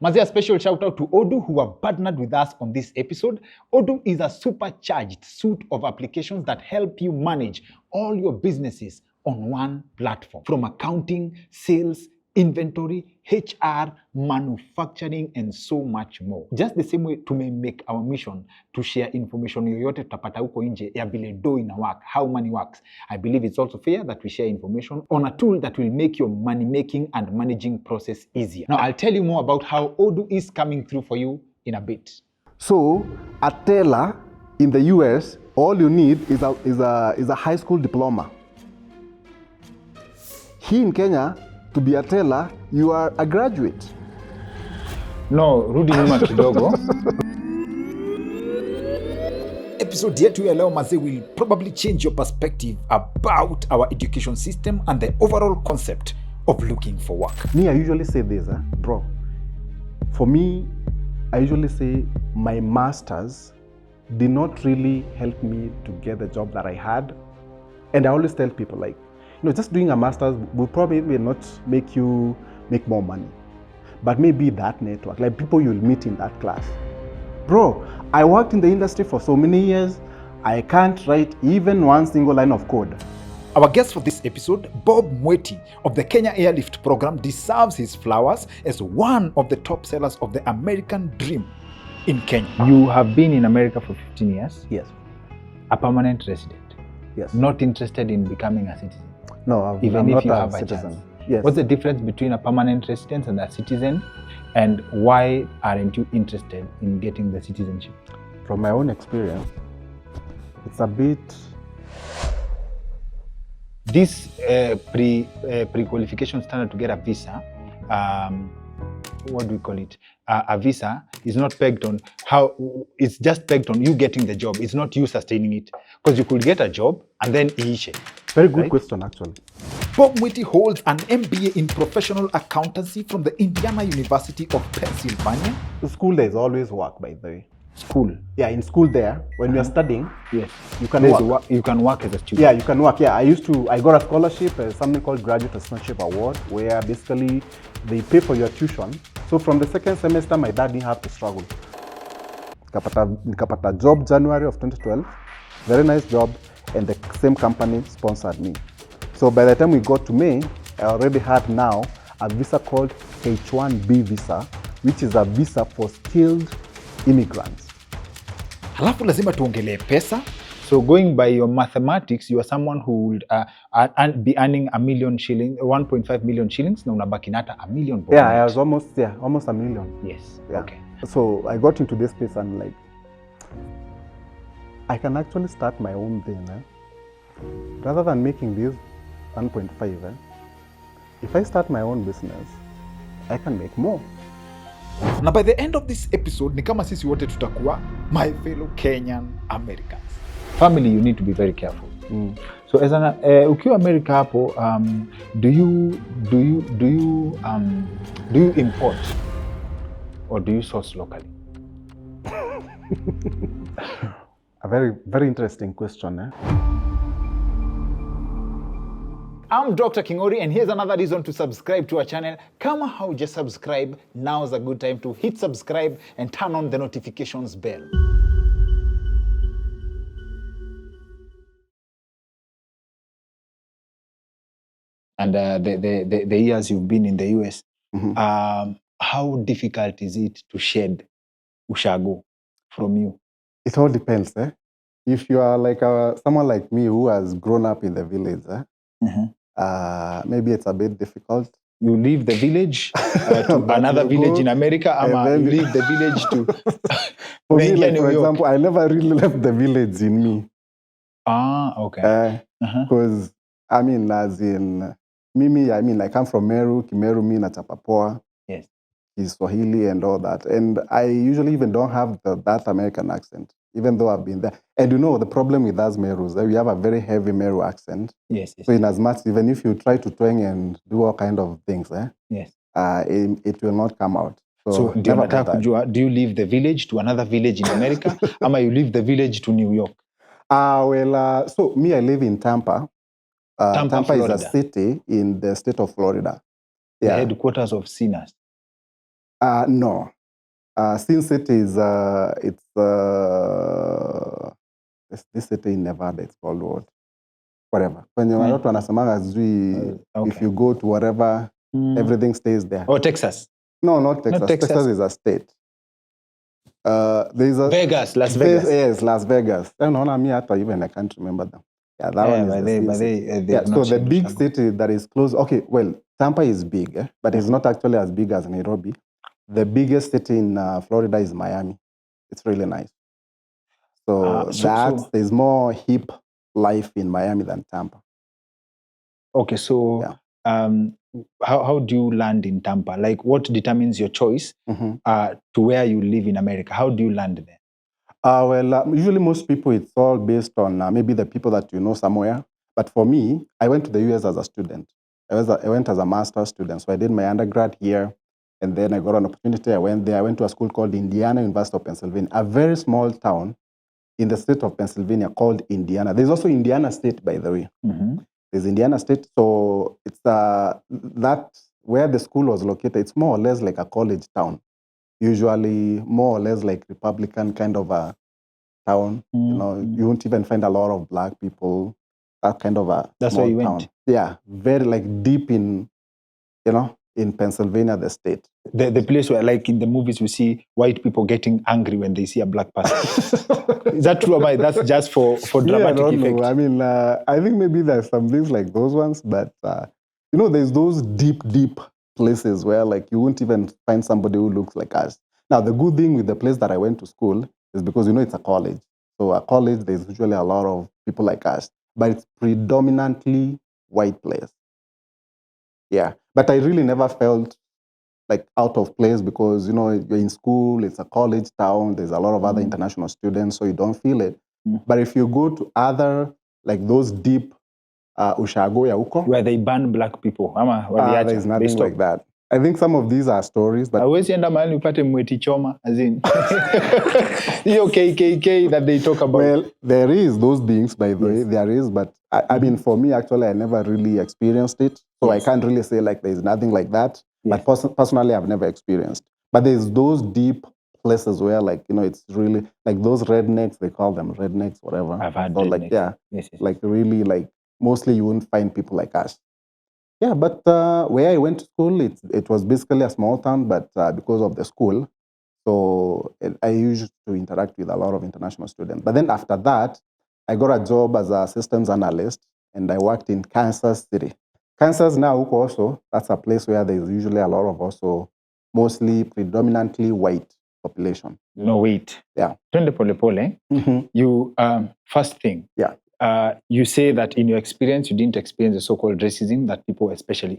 Mazia, special shout out to Odoo who have partnered with us on this episode. Odoo is a supercharged suite of applications that help you manage all your businesses on one platform. From accounting, sales, inventory, HR, manufacturing, and so much more. Just the same way to make our mission to share information yoyote tutapata huko nje ya vile dough ina work, how money works. I believe it's also fair that we share information on a tool that will make your money making and managing process easier. Now, I'll tell you more about how Odoo is coming through for you in a bit. So, a teller in the US, all you need is a high school diploma. Here in Kenya, to be a teller, you are a graduate. No, rudi nyuma kidogo. Episode yetu ya leo mazee will probably change your perspective about our education system and the overall concept of looking for work. Me, I usually say this, bro. For me, I usually say my masters did not really help me to get the job that I had. And I always tell people like, just doing a master's will probably not make you make more money, but maybe that network, like people you'll meet in that class. Bro, I worked in the industry for so many years, I can't write even one single line of code. Our guest for this episode, Bob Mwiti of the Kenya Airlift program, deserves his flowers as one of the top sellers of the American dream in Kenya. You have been in America for 15 years? Yes. A permanent resident? Yes. Not interested in becoming a citizen? No, I'm not a citizen. Yes. What's the difference between a permanent resident and a citizen, and why aren't you interested in getting the citizenship? From my own experience, it's a bit... This pre-qualification standard to get a visa, what do we call it? A visa is not pegged on how, it's just pegged on you getting the job. It's not you sustaining it. Because you could get a job and then iishe. Very good question, actually. Bob Mwiti holds an MBA in professional accountancy from the Indiana University of Pennsylvania. The school there is always work, by the way. School? Yeah, in school there, when you're studying, yes, you can work. You can work as a student. Yeah, you can work. Yeah, I got a scholarship, something called Graduate Assistantship Award, where basically they pay for your tuition. So from the second semester, my dad didn't have to struggle. Nikapata job January of 2012, very nice job, and the same company sponsored me. So by the time we got to May, I already had now a visa called H1B visa, which is a visa for skilled immigrants. Halafu lazima tuongelee pesa. So going by your mathematics, you are someone who would be earning $1 million shillings, 1.5 million shillings, na unabaki nata $1 million. Yeah, I was almost $1 million. Yes, yeah. Okay. So I got into this space and like, I can actually start my own thing. Rather than making this 1.5, if I start my own business, I can make more. Now by the end of this episode, ni kama sisi wote tutakuwa my fellow Kenyan Americans. Family, you need to be very careful. So as an ukiwa America hapo, do you import or do you source locally? A very, very interesting question. I'm Dr. Kingori, and here's another reason to subscribe to our channel. Kama hauja subscribe, now's a good time to hit subscribe and turn on the notifications bell. And the years you've been in the US, how difficult is it to shed ushago from you? It all depends. If you are like someone like me who has grown up in the village, maybe it's a bit difficult. You leave the village to another village in America, or you leave the village to... For me, like, for example, I never really left the village in me. Okay. Because, I mean, as in, Mimi, I mean, I come from Meru, Kimeru, mi na Chapapoa. Yes. Is Swahili and all that. And I usually even don't have that American accent, even though I've been there. And the problem with us Merus, we have a very heavy Meru accent. Yes. So in as much, even if you try to twang and do all kind of things, yes, it will not come out. So do you leave the village to another village in America, or you leave the village to New York? So me, I live in Tampa. Tampa is a city in the state of Florida. The headquarters of sinners. No. Sin City is this city in Nevada. It's called what? Whatever. When watu wanasemanga sijui if Okay. you go to wherever, everything stays there. Oh, Texas. No, not Texas. Texas. Texas is a state. There's a Vegas, Las Vegas. Yes, Las Vegas. Even I can't remember them. Yeah, that one is the city. Yeah, so the big city that is close. Okay, well, Tampa is big, but it's not actually as big as Nairobi. The biggest city in Florida is Miami. It's really nice. So there's more hip life in Miami than Tampa. Okay, so how do you land in Tampa? Like, what determines your choice to where you live in America? How do you land there? Usually most people, it's all based on maybe the people that you know somewhere. But for me, I went to the US as a student. I went as a master's student. So I did my undergrad here. And then I got an opportunity. I went there. I went to a school called Indiana University of Pennsylvania, a very small town in the state of Pennsylvania called Indiana. There's also Indiana State, by the way. There's Indiana State. So it's that where the school was located, it's more or less like a college town. Usually more or less like Republican kind of a town. You know, you won't even find a lot of black people. That kind of a That's small where you town. went? Yeah, very like deep in, in Pennsylvania, the state. The place where, like in the movies, we see white people getting angry when they see a black person. Is that true? Or that's just for dramatic effect? I mean, I think maybe there's some things like those ones, but there's those deep places where like you won't even find somebody who looks like us. Now, the good thing with the place that I went to school is because it's a college. So a college, there's usually a lot of people like us, but it's predominantly white place. Yeah, but I really never felt like out of place because you're in school, it's a college town, there's a lot of other international students, so you don't feel it. But if you go to other like those deep ushago ya huko, where they ban black people, there's nothing like that. I think some of these are stories, but hawezi enda mahali upate Mwiti choma, as in hiyo KKK that they talk about. Well, there is those beings, by the way, there is, but I mean, for me, actually, I never really experienced it, so I can't really say like there's nothing like that. But personally, I've never experienced. But there's those deep places where, like, it's really like those rednecks. They call them rednecks, whatever. I've had rednecks. Like, like really, like mostly you won't find people like us. Yeah, but where I went to school, it was basically a small town, but because of the school, so I used to interact with a lot of international students. But then after that, I got a job as a systems analyst, and I worked in Kansas City. Kansas now also, that's a place where there's usually a lot of also mostly predominantly white population. No, wait. Yeah. Twende pole pole. You, first thing. Yeah. You say that in your experience, you didn't experience the so-called racism that people especially,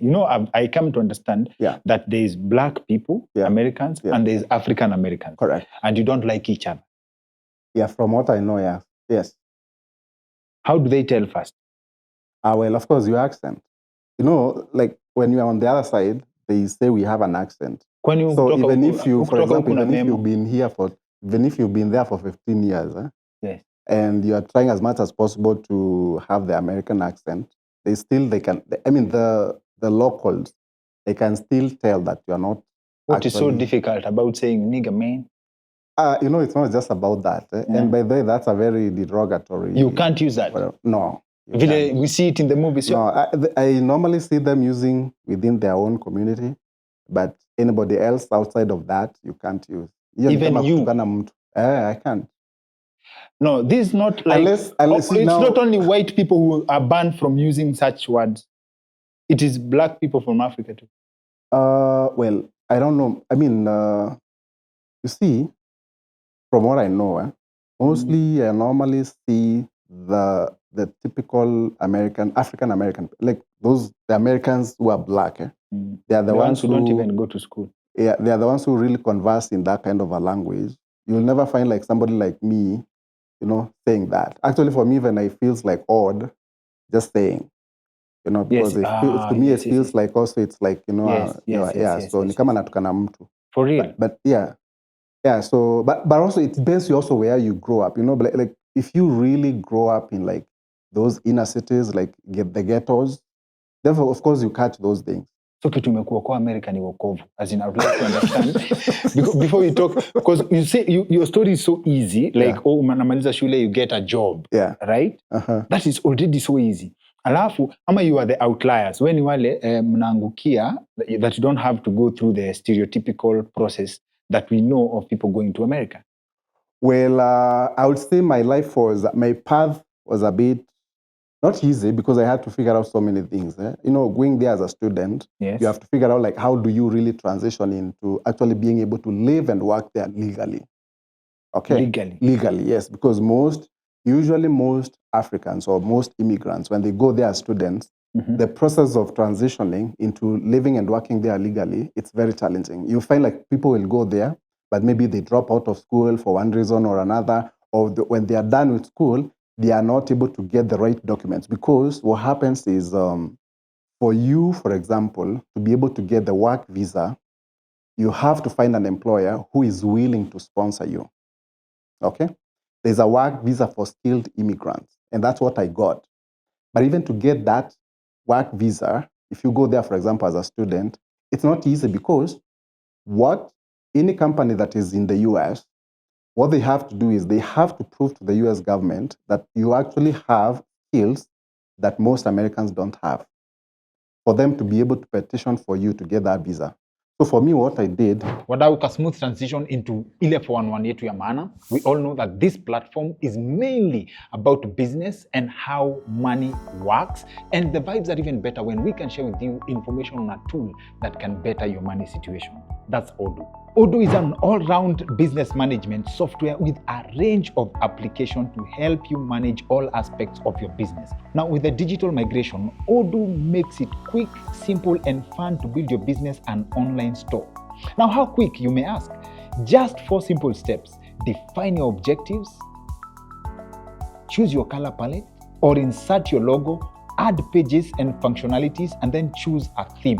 I come to understand that there's black people, Americans, and there's African Americans. Correct. And you don't like each other. Yeah, from what I know, yeah. Yes. How do they tell first? Well, of course, your accent. Like when you're on the other side, they say we have an accent. So even if you, for example, even if you've been there for 15 years, and you are trying as much as possible to have the American accent, the locals, they can still tell that you are not. What is so difficult about saying nigger, man? It's not just about that. And by the way, that's a very derogatory. You can't use that. No. We see it in the movies. No, I normally see them using within their own community, but anybody else outside of that, you can't use. Even you? I can't. No, this is not like... Unless it's not only white people who are banned from using such words. It is black people from Africa too. Well, I don't know. I mean, you see, from what I know, mostly I normally see the typical African American, like the Americans who are black. They are the ones who don't even go to school. Yeah, they are the ones who really converse in that kind of a language. You'll never find like somebody like me, saying that. Actually, for me, even it feels like odd just saying, because to me it feels like also it's like, so ni kama natukana mtu. For real. But yeah. So but also it depends also where you grow up, like if you really grow up in like those inner cities, like the ghettos, therefore of course you catch those things. So kitu imekuokoa America ni wokovu. As in, I would like to understand before we talk, because you say your story is so easy, like unamaliza shule, you get a job, right? That is already so easy. Alafu ama you are the outliers when wale mnaangukia that you don't have to go through the stereotypical process that we know of people going to America. Well, I would say my path was a bit not easy because I had to figure out so many things. You know, going there as a student, you have to figure out like how do you really transition into actually being able to live and work there legally. Okay. Legally, yes, because usually most Africans or most immigrants, when they go there as students, the process of transitioning into living and working there legally, it's very challenging. You find like people will go there, but maybe they drop out of school for one reason or another, or when they are done with school, they are not able to get the right documents. Because what happens is, for you, for example, to be able to get the work visa, you have to find an employer who is willing to sponsor you. Okay? There's a work visa for skilled immigrants, and that's what I got. But even to get that work visa, if you go there, for example, as a student, it's not easy because any company that is in the US, what they have to do is they have to prove to the US government that you actually have skills that most Americans don't have for them to be able to petition for you to get that visa. So for me, what I did... Wadau, a smooth transition into ile 411 yetu ya maana. We all know that this platform is mainly about business and how money works. And the vibes are even better when we can share with you information on a tool that can better your money situation. That's Odoo. Odoo is an all-round business management software with a range of applications to help you manage all aspects of your business. Now, with the digital migration, Odoo makes it quick, simple, and fun to build your business and online store. Now, how quick, you may ask? Just 4 simple steps. Define your objectives, choose your color palette, or insert your logo, add pages and functionalities, and then choose a theme.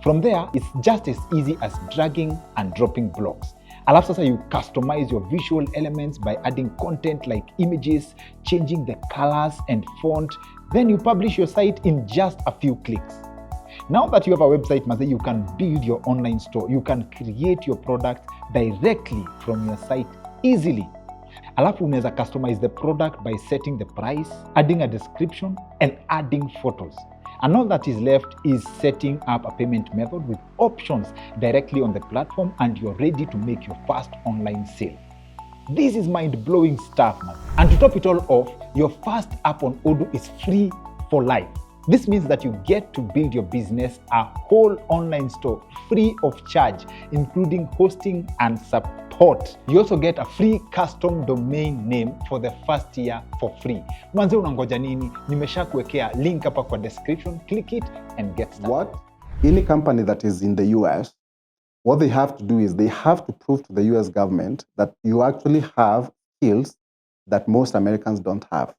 From there, it's just as easy as dragging and dropping blocks. Alafu sasa you customize your visual elements by adding content like images, changing the colors and font. Then you publish your site in just a few clicks. Now that you have a website, you can build your online store. You can create your product directly from your site easily. Alafu unaweza customize the product by setting the price, adding a description, and adding photos. And all that is left is setting up a payment method with options directly on the platform, and you're ready to make your first online sale. This is mind-blowing stuff, man. And to top it all off, your first app on Odoo is free for life. This means that you get to build your business a whole online store free of charge, including hosting and support. You also get a free custom domain name for the first year for free. Manze, unangoja nini? Nimeshakuwekea link hapa kwa description. Click it and get started. Any company that is in the US, what they have to do is they have to prove to the US government that you actually have skills that most Americans don't have,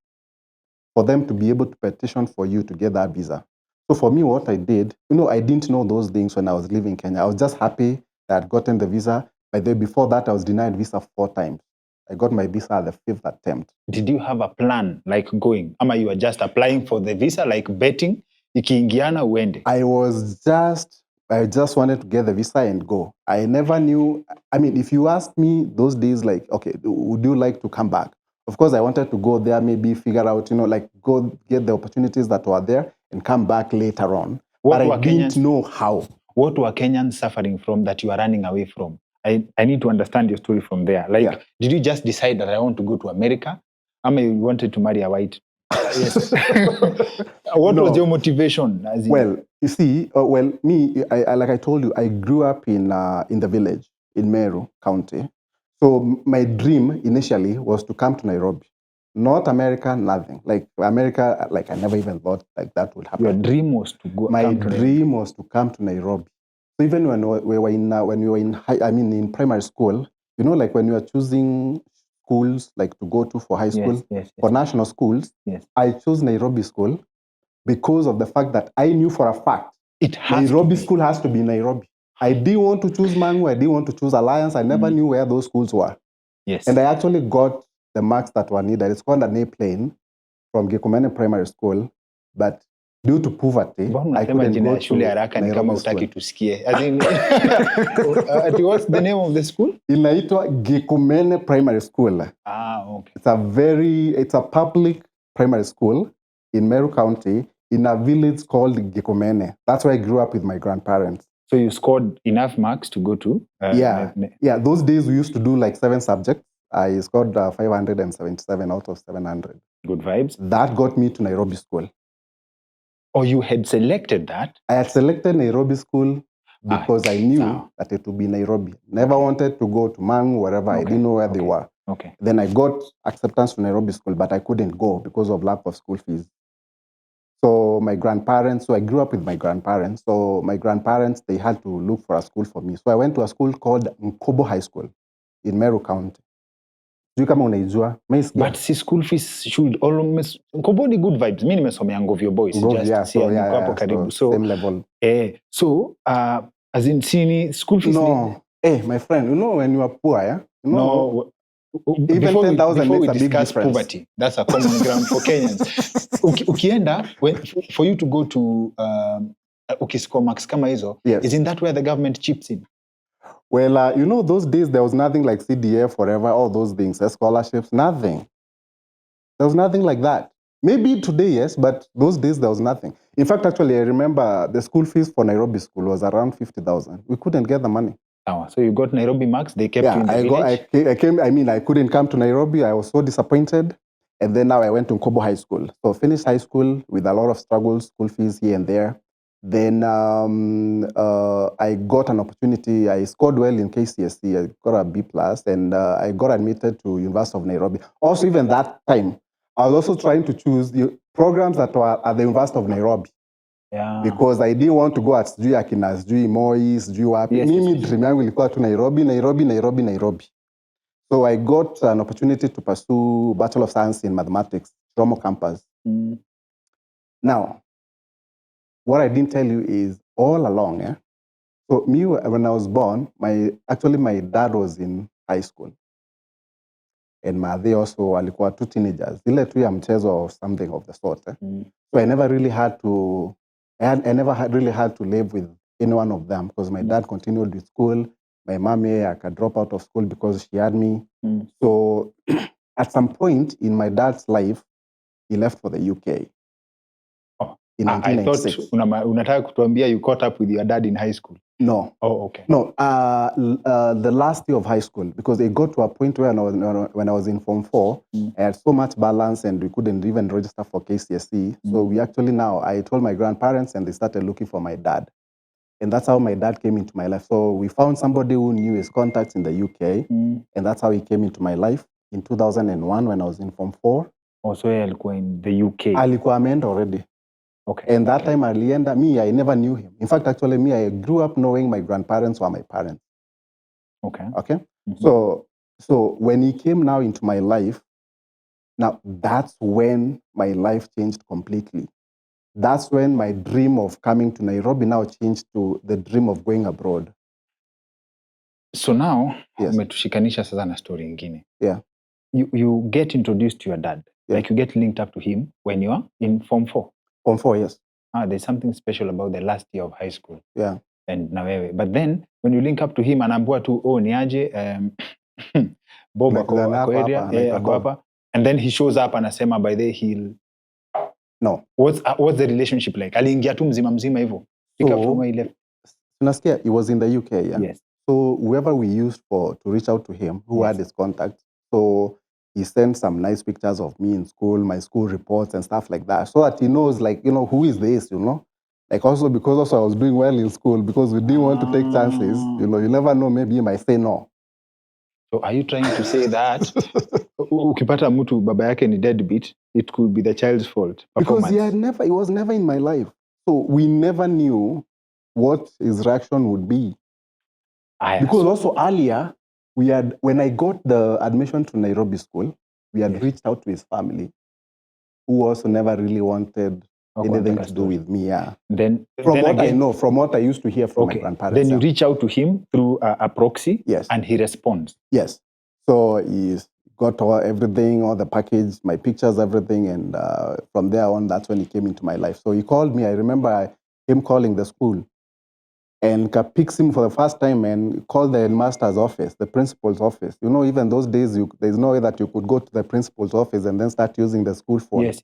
for them to be able to petition for you to get that visa. So for me, what I did, I didn't know those things when I was living in Kenya. I was just happy that I'd gotten the visa. By the way, before that, I was denied visa 4 times. I got my visa at the 5th attempt. Did you have a plan like going? Ama you were just applying for the visa, like betting? Ikiingiana uende? I just wanted to get the visa and go. I never knew. I mean, if you asked me those days, like, okay, would you like to come back? Of course, I wanted to go there, maybe figure out, go get the opportunities that were there and come back later on. But I didn't know how. What were Kenyans suffering from that you are running away from? I need to understand your story from there. Did you just decide that I want to go to America? I mean, you wanted to marry a white? Yes. What was your motivation? Well, you see, me, like I told you, I grew up in the village in Meru County. So my dream initially was to come to Nairobi. Not America, nothing. Like America, like I never even thought like that would happen. Your dream was to go. My dream was to come to Nairobi. So even when we were in primary school, like when you were choosing schools like to go to for high school, for national schools, I chose Nairobi school because of the fact that I knew for a fact Nairobi school has to be Nairobi. I didn't want to choose Mangu. I didn't want to choose Alliance. I never knew where those schools were. Yes. And I actually got the marks that were needed. It's called an A plane from Gikomene Primary School. But due to poverty, Mbona I unasema couldn't jina go ya shule to haraka ni kama Nairobi utaki school. tusikie? As in, what's the name of the school? Inaitwa Gikomene Primary School. Okay. It's a public primary school in Meru County in a village called Gikomene. That's where I grew up with my grandparents. So you scored enough marks to go to? Yeah. Those days we used to do like 7 subjects. I scored 577 out of 700. Good vibes. That got me to Nairobi school. Or you had selected that? I had selected Nairobi school because I knew that it would be Nairobi. Never wanted to go to Mangu, wherever. I didn't know where they were. Okay. Then I got acceptance to Nairobi school, but I couldn't go because of lack of school fees. So I grew up with my grandparents. So my grandparents, they had to look for a school for me. So I went to a school called Mkobo High School in Meru County. Kama unaijua, but si school fees should almost Mkobo ni good vibes. Mimi nimesomea Ngovio Boys hapo karibu. So same level. As in sini school fees. No. My friend, you know when you are poor, yeah? You know, no. Even 10,000 makes a big difference. Poverty, that's a common ground for Kenyans. Ukienda, for you to go to ukiscore marks kama hizo, isn't that where the government chips in? Well, you know, those days there was nothing like CDF, forever, all those things, scholarships, nothing. There was nothing like that. Maybe today, yes, but those days there was nothing. In fact, actually, I remember the school fees for Nairobi school was around 50,000. We couldn't get the money. So you got Nairobi marks, they kept you in the village? I couldn't come to Nairobi. I was so disappointed. And then now I went to Nkobo High School. So finished high school with a lot of struggles, school fees here and there. Then I got an opportunity. I scored well in KCSE. I got a B+, and I got admitted to University of Nairobi. Also, even that time, I was also trying to choose the programs that were at the University of Nairobi. Yeah. Because I didn't want to go at sijui akina sijui Moi, sijui wapi. Mimi dream yangu ilikuwa tu Nairobi. So I got an opportunity to pursue Bachelor of Science in Mathematics, Romo campus. Now, what I didn't tell you is all along, so me, when I was born, my dad was in high school. And my also walikuwa two teenagers. Ile tu ya mchezo or something of the sort. So I never really had to live with any one of them because my dad continued with school. My mom, I could drop out of school because she had me. So at some point in my dad's life, he left for the UK. In 1996. I thought unataka kutuambia you caught up with your dad in high school. No. Oh, okay. No, the last year of high school, because it got to a point where when I was in Form 4, I had so much balance and we couldn't even register for KCSE. So we actually I told my grandparents and they started looking for my dad. And that's how my dad came into my life. So we found somebody who knew his contacts in the UK. And that's how he came into my life in 2001 when I was in Form 4. So he alikuwa in the UK? Alikuwa ameenda already. Okay. And that time alienda, I never knew him. In fact, actually, I grew up knowing my grandparents were my parents. Okay? So when he came now into my life, now that's when my life changed completely. That's when my dream of coming to Nairobi now changed to the dream of going abroad. So now, umetushikanisha sasa na story ingine. Yeah. You get introduced to your dad. Yeah. Like you get linked up to him when you are in Form 4. Form 4, yes. There's something special about the last year of high school. Yeah. And na wewe. But then, when you link up to him, anaambua tu, niaje, Bob ako hapa. And then he shows up anasema by the he'll... No. What's the relationship like? Aliingia tu mzima hivyo. Pick up from where he left. Tunasikia, he was in the UK, yeah? Yes. So whoever we used to reach out to him, who had his contact, so he sent some nice pictures of me in school, my school reports and stuff like that, so that he knows, like, who is this, Like also because I was doing well in school, because we didn't want to take chances, you never know, maybe he might say no. So are you trying to say that ukipata mtu baba yake ni deadbeat, it could be the child's fault? Because he was never in my life. So we never knew what his reaction would be. Because also earlier, when I got the admission to Nairobi school, we had reached out to his family, who also never really wanted anything to do with me. Yeah. From what I used to hear from my grandparents. Then you reach out to him through a proxy, yes, and he responds. Yes. So he got everything, all the package, my pictures, everything. And from there on, that's when he came into my life. So he called me. I remember him calling the school. And picks him for the first time and called the master's office, the principal's office. You know, even those days, there's no way that you could go to the principal's office and then start using the school phone. Yes.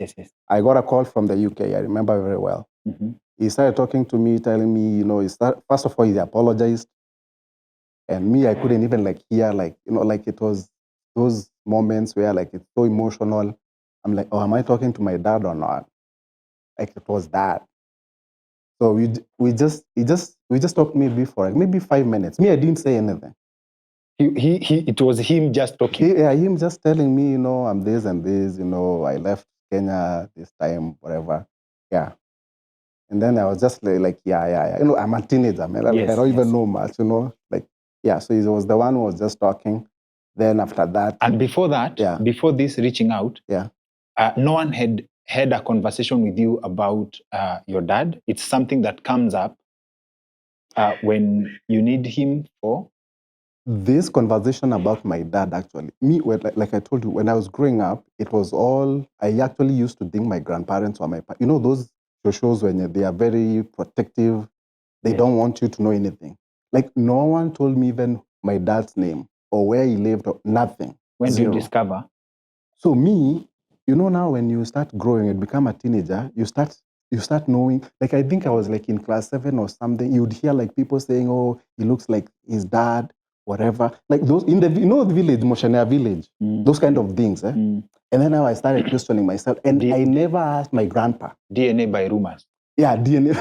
I got a call from the UK. I remember very well. Mm-hmm. He started talking to me, telling me, you know, first of all, he apologized. And me, I couldn't even hear, it was those moments where it's so emotional. I'm like, oh, am I talking to my dad or not? Like it was that. So we just talked maybe for maybe 5 minutes. Me, I didn't say anything. It was him just talking. Him just telling me, you know, I'm this and this, you know, I left Kenya this time, whatever. Yeah. And then I was just like, yeah. You know, I'm a teenager, man. I don't even know much, you know. So he was the one who was just talking. Then after that. And before that, before this reaching out, no one had a conversation with you about your dad. It's something that comes up when you need him for? This conversation about my dad, actually, like I told you, when I was growing up, it was all, I actually used to think my grandparents were you know, those shows when they are very protective, they don't want you to know anything. Like, no one told me even my dad's name or where he lived, or nothing. When do you discover? So me, you know, now when you start growing and become a teenager, you start knowing, like I think I was in class 7 or something, you'd hear people saying, oh, he looks like his dad, whatever. Like those in the village, Moshania village, those kind of things. And then now I started questioning myself, and I never asked my grandpa. DNA by rumors. Yeah, DNA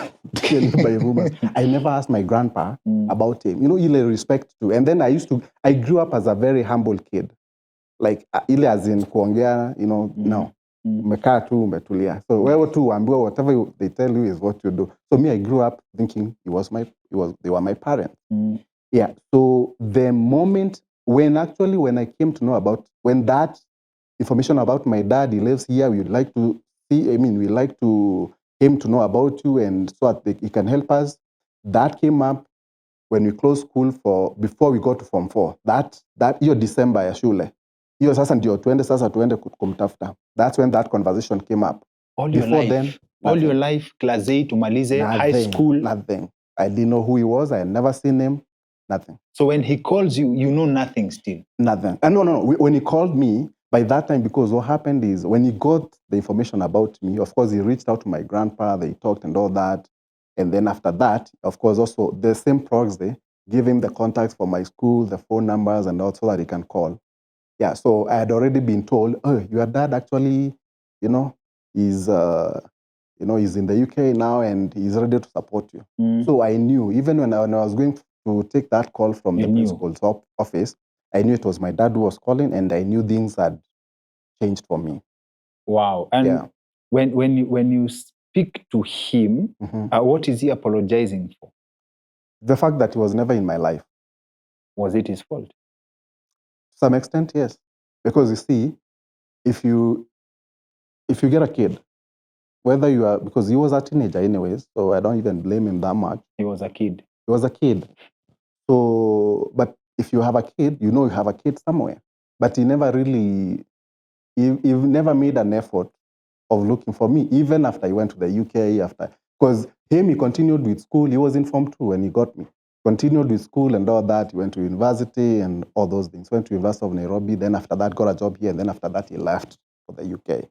by rumors. I never asked my grandpa about him. You know, ile respect to. And then I grew up as a very humble kid. Like ile as in kuongea, you know, no. Umekaa tu umetulia. So wewe tu uambiwa whatever they tell you is what you do. So me, I grew up thinking they were my parents. Yeah. So the moment when I came to know when that information about my dad, he lives here, we would like to see, we like to him to know about you and so that he can help us. That came up when we closed school before we got to Form 4. That hiyo December ya shule. Hiyo sasa ndio tuende kumtafuta. That's when that conversation came up. All your life, class 8 umalize, high school. Nothing. I didn't know who he was. I had never seen him. Nothing. So when he calls you, you know nothing still? Nothing. No. When he called me, by that time, because what happened is when he got the information about me, of course, he reached out to my grandpa, they talked and all that. And then after that, of course, also the same progs, they give him the contacts for my school, the phone numbers and all so that he can call. Yeah, so I had already been told, oh, your dad actually, you know, he's in the UK now and he's ready to support you. So I knew, even when I was going to take that call from the principal's office, I knew it was my dad who was calling, and I knew things had changed for me. Wow. And when you speak to him, what is he apologizing for? The fact that he was never in my life. Was it his fault? To some extent, yes. Because you see, if you get a kid, whether you are, because he was a teenager anyways, so I don't even blame him that much. He was a kid. So, but if you have a kid, you know you have a kid somewhere. But he never really, he never made an effort of looking for me, even after he went to the UK, because he continued with school. He was in Form 2 when he got me. Continued with school and all that. He went to university and all those things. Went to University of Nairobi. Then after that, got a job here. And then after that, he left for the UK.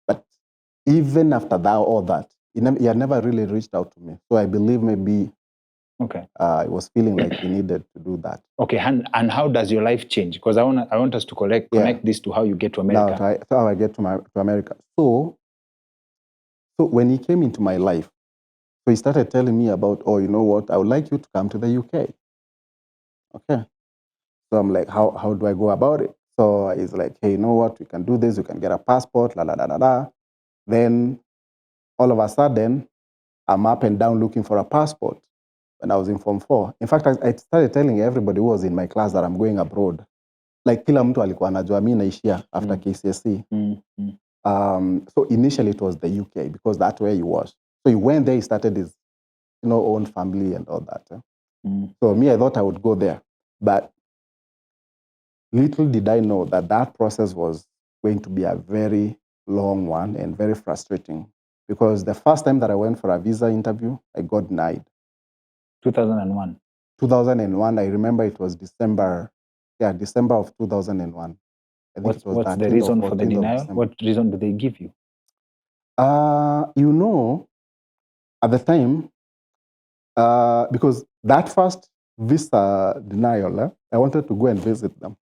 But even after that, all that, he had never really reached out to me. So I believe maybe he was feeling like he needed to do that. Okay, and how does your life change? Because I want us to connect this to how you get to America. Now, how I get to America. So when he came into my life, so he started telling me about, oh, you know what, I would like you to come to the UK. Okay. So I'm like, how do I go about it? So he's like, hey, you know what, we can do this, you can get a passport, la la la la la. Then all of a sudden, I'm up and down looking for a passport when I was in Form 4. In fact, I started telling everybody who was in my class that I'm going abroad. Like kila mtu alikuwa anajua mimi naishia after KCSE. So initially it was the UK because that's where he was. So he went there, he started his own family and all that. So me, I thought I would go there. But little did I know that that process was going to be a very long one and very frustrating, because the first time that I went for a visa interview, I got denied. 2001. 2001, I remember it was December of 2001. I think it was What's the 13th reason or for the 14th of denial? December. What reason do they give you? At the time, because that first visa denial, I wanted to go and visit them.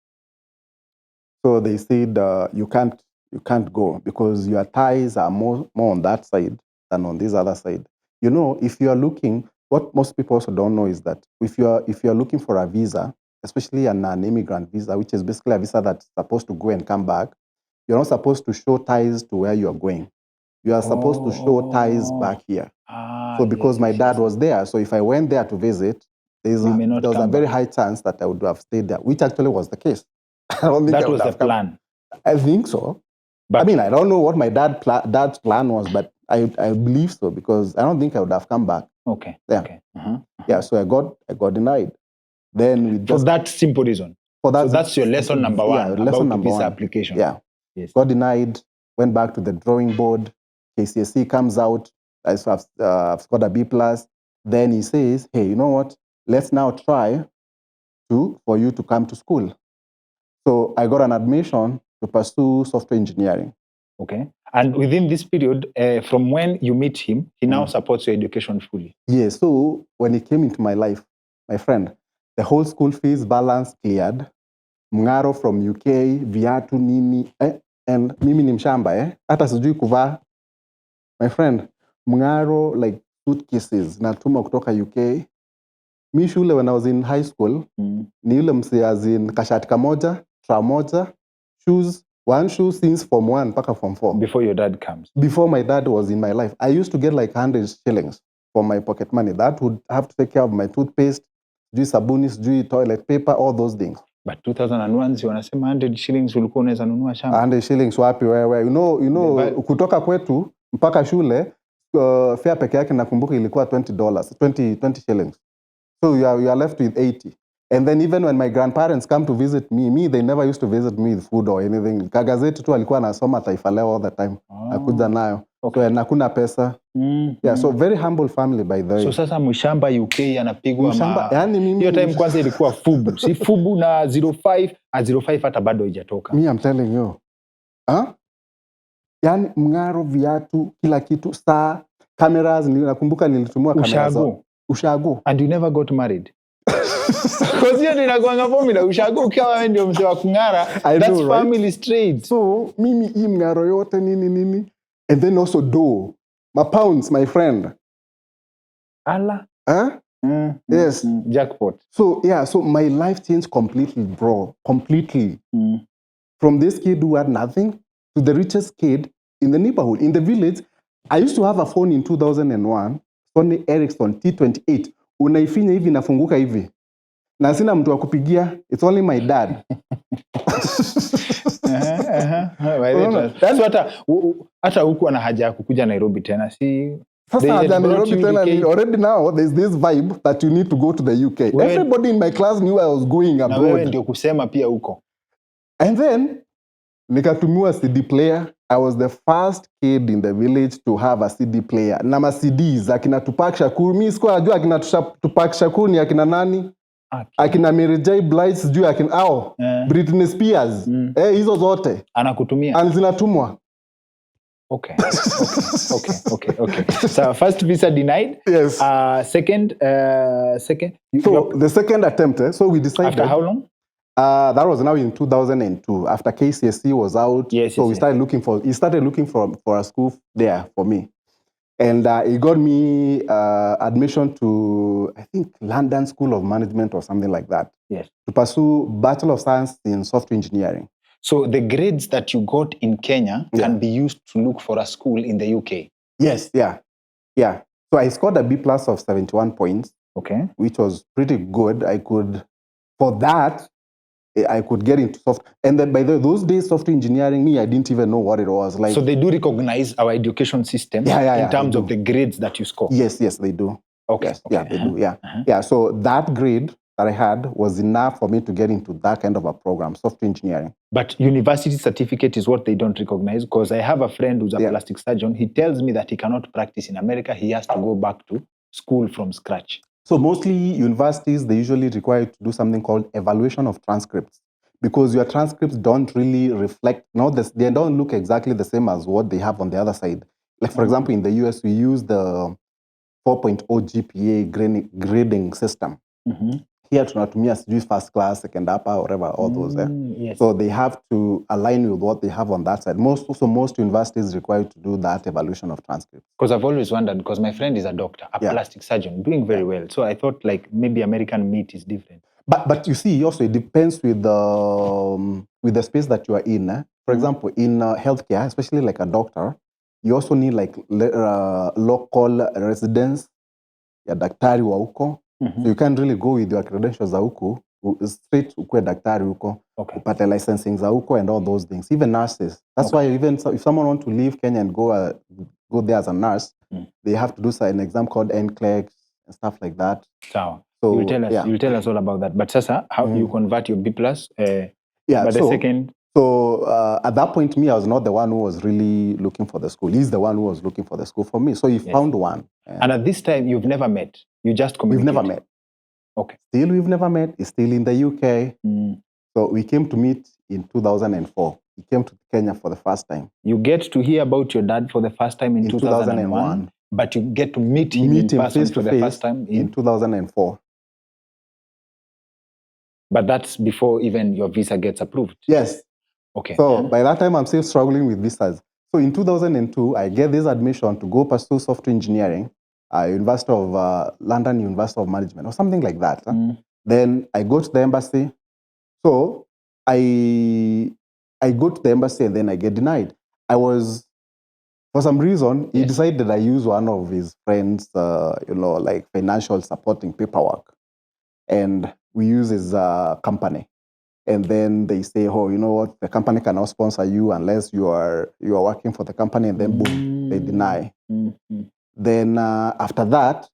So they said you can't go because your ties are more on that side than on this other side. If you are looking, what most people also don't know is that if you are looking for a visa, especially an immigrant visa, which is basically a visa that's supposed to go and come back, you're not supposed to show ties to where you are going. You are supposed to show ties back here. So because my dad was there, so if I went there to visit, there was a very high chance that I would have stayed there, which actually was the case. I don't think that was the plan. I think so. But I mean, I don't know what my dad's plan was, but I believe so, because I don't think I would have come back. Okay. Yeah. Okay. Yeah. So I got denied. Then for that simple reason. So that's your lesson number one. Yeah, lesson about number visa one. application. Yeah. Yes. Got denied. Went back to the drawing board. KCSE comes out. I've scored a B+. Then he says, hey, you know what? Let's now try for you to come to school. So I got an admission to pursue software engineering. Okay. And within this period, from when you meet him, he now supports your education fully. Yeah. So when he came into my life, my friend, the whole school fees balance cleared. Mngaro from UK, viatu nini, and mimi ni mshamba, hata sijui kuvaa. My friend, Mngaro, like suitcases, natuma kutoka UK. Mi shule when I was in high school, ni yule mse as in kashati kamoja, tra moja, shoes, one shoe since Form 1 mpaka Form 4. Before your dad comes? Before my dad was in my life. I used to get like 100 shillings for my pocket money. That would have to take care of my toothpaste, sijui sabuni, sijui toilet paper, all those things. But 2001 si wanasema 100 shillings ulikuwa unaweza nunua shamba. 100 shillings wapi wewe? You know kutoka kwetu mpaka shule fare peke yake nakumbuka ilikuwa $20 shillings. So you are left with 80. And then even when my grandparents come to visit me, they never used to visit me with food or anything. Kagazeti tu alikuwa anasoma Taifa Leo all the time. Nakuja nayo. Okay. So nakuna pesa. Yeah, so very humble family by the way. So sasa mshamba UK anapigwa hiyo time kwanza ilikuwa fubu. Si fubu na 05 hata bado haijatoka. Me I'm telling you. Yani Mngaro, viatu, kila kitu, saa, cameras, nakumbuka nilitumua kamera. Ushago. And you never got married? Because hiyo ndio inakuanga formula. Ushago ukiwa wewe ndio mzee wa kung'ara. That's family straight. So mimi hii Mngaro yote nini. And then also my pounds, my friend. Allah. Yes. Jackpot. So yeah, so my life changed completely, bro. Completely. From this kid who had nothing to the richest kid in the neighborhood, in the village. I used to have a phone in 2001, Sony Ericsson T28. Unaifinya hivi nafunguka hivi. Na sina mtu wa kupigia. It's only my dad. Hata huku ana haja ya kukuja Nairobi tena. Sasa haja Nairobi tena, already now there's this vibe that you need to go to the UK. Everybody in my class knew I was going abroad. Na wewe ndio kusema pia huko. And then nikatumiwa CD player. I was the first kid in the village to have a CD player. Na ma CDs akina Tupac Shakur. Mimi sikuwa najua akina Tupac Shakur ni akina nani? Akina Mary J Blige sijui akina Britney Spears. Hizo zote anakutumia. Zinatumwa. Okay. So first visa denied. Yes. Second. So the second attempt. So we decided. After how long? That was now in 2002. After KCSE was out. Yes. So he started looking for a school there for me. And he got me admission to, I think, London School of Management or something like that. Yes. To pursue Bachelor of Science in Software Engineering. So the grades that you got in Kenya can be used to look for a school in the UK? Yes, yeah. So I scored a B+ of 71 points. Okay. Which was pretty good. For that, I could get into software. And then by those days, software engineering, I didn't even know what it was. So they do recognize our education system in terms of the grades that you score? Yes, they do. Okay. Yes, yeah, they do. Yeah. Yeah, so that grade that I had was enough for me to get into that kind of a program, software engineering. But university certificate is what they don't recognize, because I have a friend who's a plastic surgeon. He tells me that he cannot practice in America. He has to go back to school from scratch. So mostly universities, they usually require you to do something called evaluation of transcripts, because your transcripts don't really reflect, they don't look exactly the same as what they have on the other side. Like for example, in the US, we use the 4.0 GPA grading system. Here tunatumia sijui first class, second upper, whatever, all those there. Yes. So they have to align with what they have on that side. Most universities require you to do that evaluation of transcripts. Because I've always wondered, because my friend is a doctor, a plastic surgeon, doing very well. So I thought like maybe American meat is different. But you see, also it depends with the space that you are in. For example, in healthcare, especially like a doctor, you also need like local residence, ya daktari wa huko. So you can't really go with your credentials za huko, straight ukue daktari huko, upate licensing za huko and all those things. Even nurses. That's why even if someone wants to leave Kenya and go there as a nurse, they have to do an exam called NCLEX and stuff like that. So you'll tell us all about that. But Sasa, how you convert your B+? But the second... So at that point, I was not the one who was really looking for the school. He's the one who was looking for the school for me. So he found one. And at this time, you've never met? You just communicated? We've never met. Okay. Still, we've never met. He's still in the UK. So we came to meet in 2004. He came to Kenya for the first time. You get to hear about your dad for the first time in 2001. But you get to meet him in person for the first time in 2004. But that's before even your visa gets approved? Yes. Okay. So by that time, I'm still struggling with visas. So in 2002, I get this admission to go pursue software engineering at University of London University of Management or something like that. Then I go to the embassy. So I go to the embassy and then I get denied. For some reason, he decided I use one of his friends, like financial supporting paperwork. And we use his company. And then they say, oh, you know what, the company cannot sponsor you unless you are working for the company, and then boom, they deny. Then after that,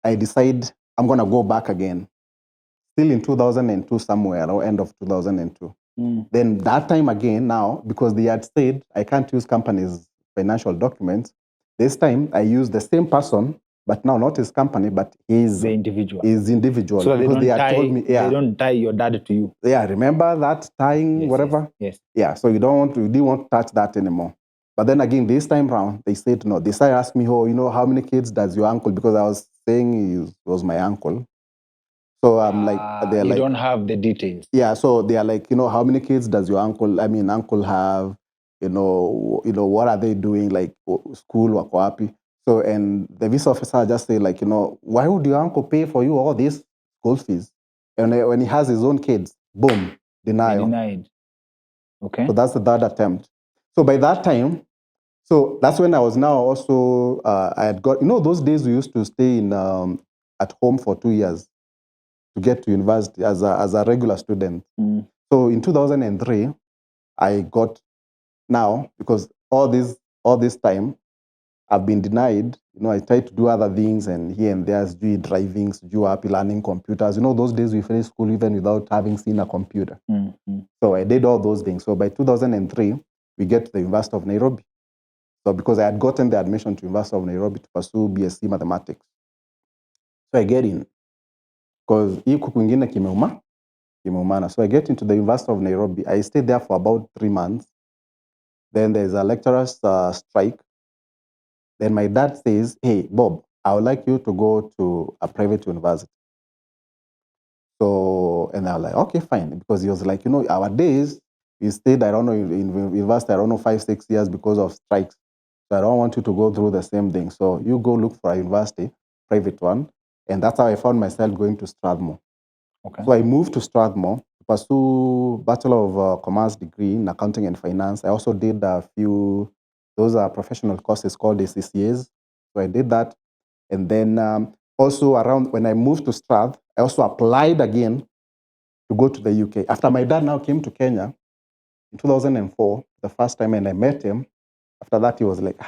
I decide I'm going to go back again. Still in 2002 somewhere, or end of 2002. Then that time again now, because they had said I can't use company's financial documents, this time I use the same person, but now not his company, but his individual. So because they had told me, they don't tie your dad to you. Yeah, remember that tying, whatever? Yes. Yeah, so you didn't want to touch that anymore. But then again, this time round, they said no. They started asking me, oh, how many kids does your uncle? Because I was saying he was my uncle. So I'm you don't have the details. Yeah, so they are like, how many kids does your uncle have? What are they doing? Like school, wako wapi? So, and the visa officer just say like, why would your uncle pay for you all these school fees? And when he has his own kids, boom, denial. Denied. Okay. So that's the third attempt. So by that time, so that's when I was now also, I had got, those days we used to stay in at home for 2 years to get to university as a regular student. So in 2003, I got now, because all this time, I've been denied. I tried to do other things, and here and there, driving, happy learning computers. Those days we finished school even without having seen a computer. So I did all those things. So by 2003, we get to the University of Nairobi. So because I had gotten the admission to University of Nairobi to pursue BSc Mathematics. So I get in. Because hii kwingine kimeumana. So I get into the University of Nairobi. I stayed there for about 3 months. Then there's a lecturer's strike. Then my dad says, hey, Bob, I would like you to go to a private university. So, and I was like, okay, fine. Because he was like, our days, we stayed, I don't know, in university, 5-6 years because of strikes. So I don't want you to go through the same thing. So you go look for a university, private one. And that's how I found myself going to Strathmore. Okay. So I moved to Strathmore to pursue Bachelor of Commerce degree in Accounting and Finance. I also did a few, those are professional courses called ACCAs. So I did that. And then also around when I moved to Strath, I also applied again to go to the UK. After my dad now came to Kenya in 2004, the first time, and I met him, after that he was like,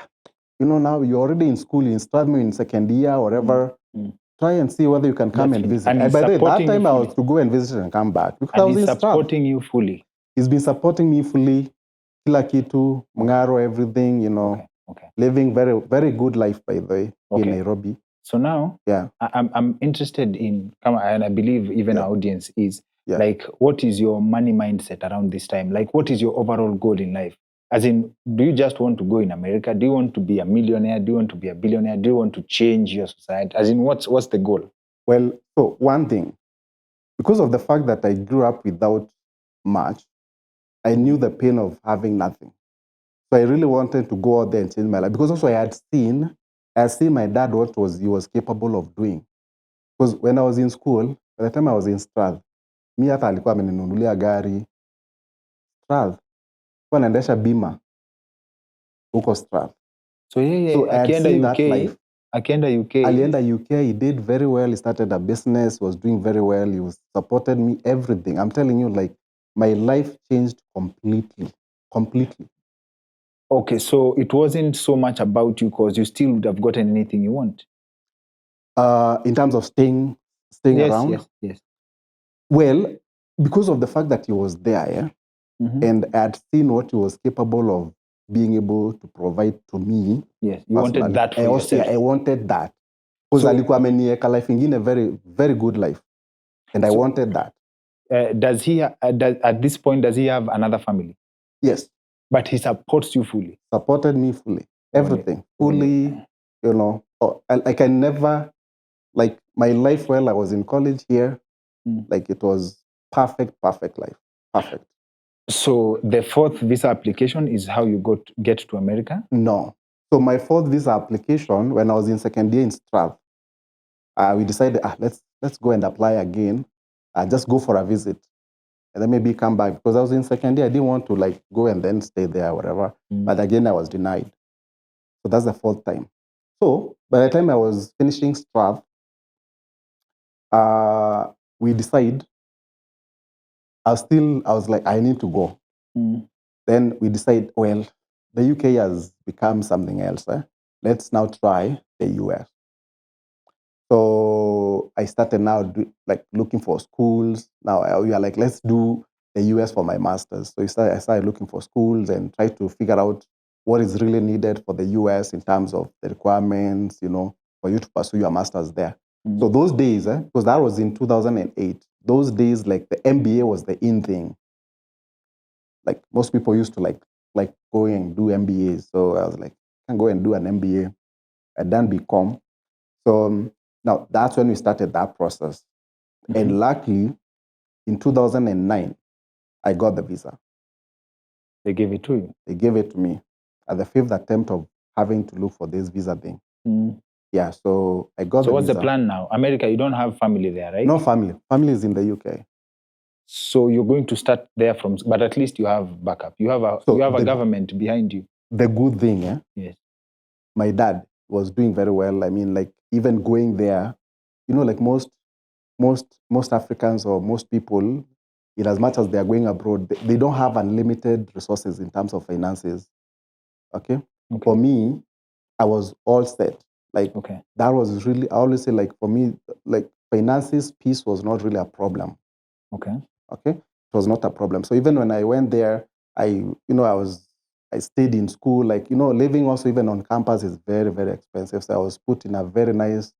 now you're already in school in Strathmore in second year, whatever. try and see whether you can come and Definitely. visit. And he's by the way, that supporting you time I was fully. to go and visit and come back because I And was he's in Strath. supporting you fully. He's been supporting me fully. Kila kitu, Mngaro, everything, you know. Okay. Living very, very good life, by the way, in Okay. Nairobi. So now, Yeah. I'm interested in, and I believe even Yeah. our audience is, Yeah. like, what is your money mindset around this time? Like, what is your overall goal in life? As in, do you just want to go in America? Do you want to be a millionaire? Do you want to be a billionaire? Do you want to change your society? As in, what's the goal? Well, so one thing, because of the fact that I grew up without much, I knew the pain of having nothing. So I really wanted to go out there and change my life. Because also I had seen my dad what he was capable of doing. Because when I was in school, by the time I was in Strath, mi hata alikuwa ameninunulia gari. Strath, kwa naendesha bima huko Strath. So yeah, So I had akienda seen UK, that life. Akienda UK. Alienda UK, he did very well. He started a business, was doing very well. He was supported me, everything. I'm telling you, like, my life changed completely. Completely. Okay, so it wasn't so much about you because you still would have gotten anything you want. In terms of staying around? Yes. Well, because of the fact that he was there, yeah, and I had seen what he was capable of being able to provide to me. Yes, you wanted that for yourself. Yeah, I wanted that. Because alikuwa ameniweka life ingine very, very good life. And I wanted that. Does he, at this point, does he have another family? Yes. But he supports you fully? Supported me fully. Everything. Fully, you know. I can never, like, my life while I was in college here, like, it was perfect life. Perfect. So the fourth visa application is how you get to America? No. So my fourth visa application, when I was in second year in Strath, we decided, let's go and apply again. Just go for a visit. And then maybe come back. Because I was in second year, I didn't want to, like, go and then stay there or whatever. But again, I was denied. So that's the fourth time. So by the time I was finishing Strath, we decide, I was like, I need to go. Then we decide, well, the UK has become something else. Let's now try the US. So I started now looking for schools. Now we are like, let's do the US for my master's. So I started looking for schools and try to figure out what is really needed for the US in terms of the requirements, you know, for you to pursue your master's there. So those days, because that was in 2008, those days, like, the MBA was the in thing. Like, most people used to like go and do MBAs. So I was like, I can go and do an MBA. I done BCom. So now that's when we started that process. And luckily, in 2009, I got the visa. They gave it to you? They gave it to me at the fifth attempt of having to look for this visa thing. Yeah, so I got the visa. So what's the plan now? America, you don't have family there, right? No family. Family is in the UK. So you're going to start there but at least you have backup. You have a government behind you. The good thing, yes, my dad was doing very well. I mean, like, even going there, you know, like most Africans or most people, in as much as they are going abroad, they don't have unlimited resources in terms of finances. Okay? For me, I was all set. Like, that was really, I always say, like, for me, like, finances, peace was not really a problem. Okay? It was not a problem. So even when I went there, I stayed in school. Like, you know, living also even on campus is very, very expensive. So I was put in a very nice,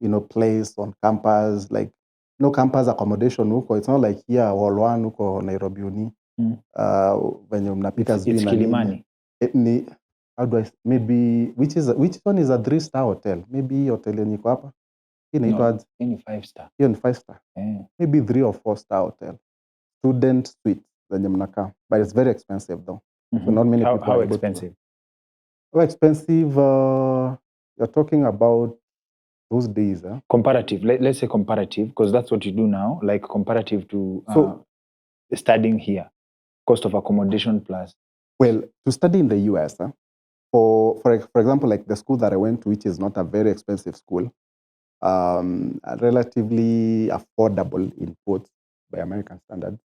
you know, place on campus. Like, no campus accommodation huko. It's not like here Hall 1 huko Nairobi uni. When you mnapika it's Kilimani. Which one is a 3-star hotel? Maybe hotel yenye iko hapa. No, any 5-star. Hiyo ni 5-star. Maybe 3 or 4-star hotel. Student suite zenye mnakaa. But it's very expensive though. So not many people How expensive? How expensive? You're talking about those days. Comparative. Let's say comparative, because that's what you do now. Like, comparative to studying here. Cost of accommodation plus. Well, to study in the US, for example, like the school that I went to, which is not a very expensive school, relatively affordable in quotes by American standards,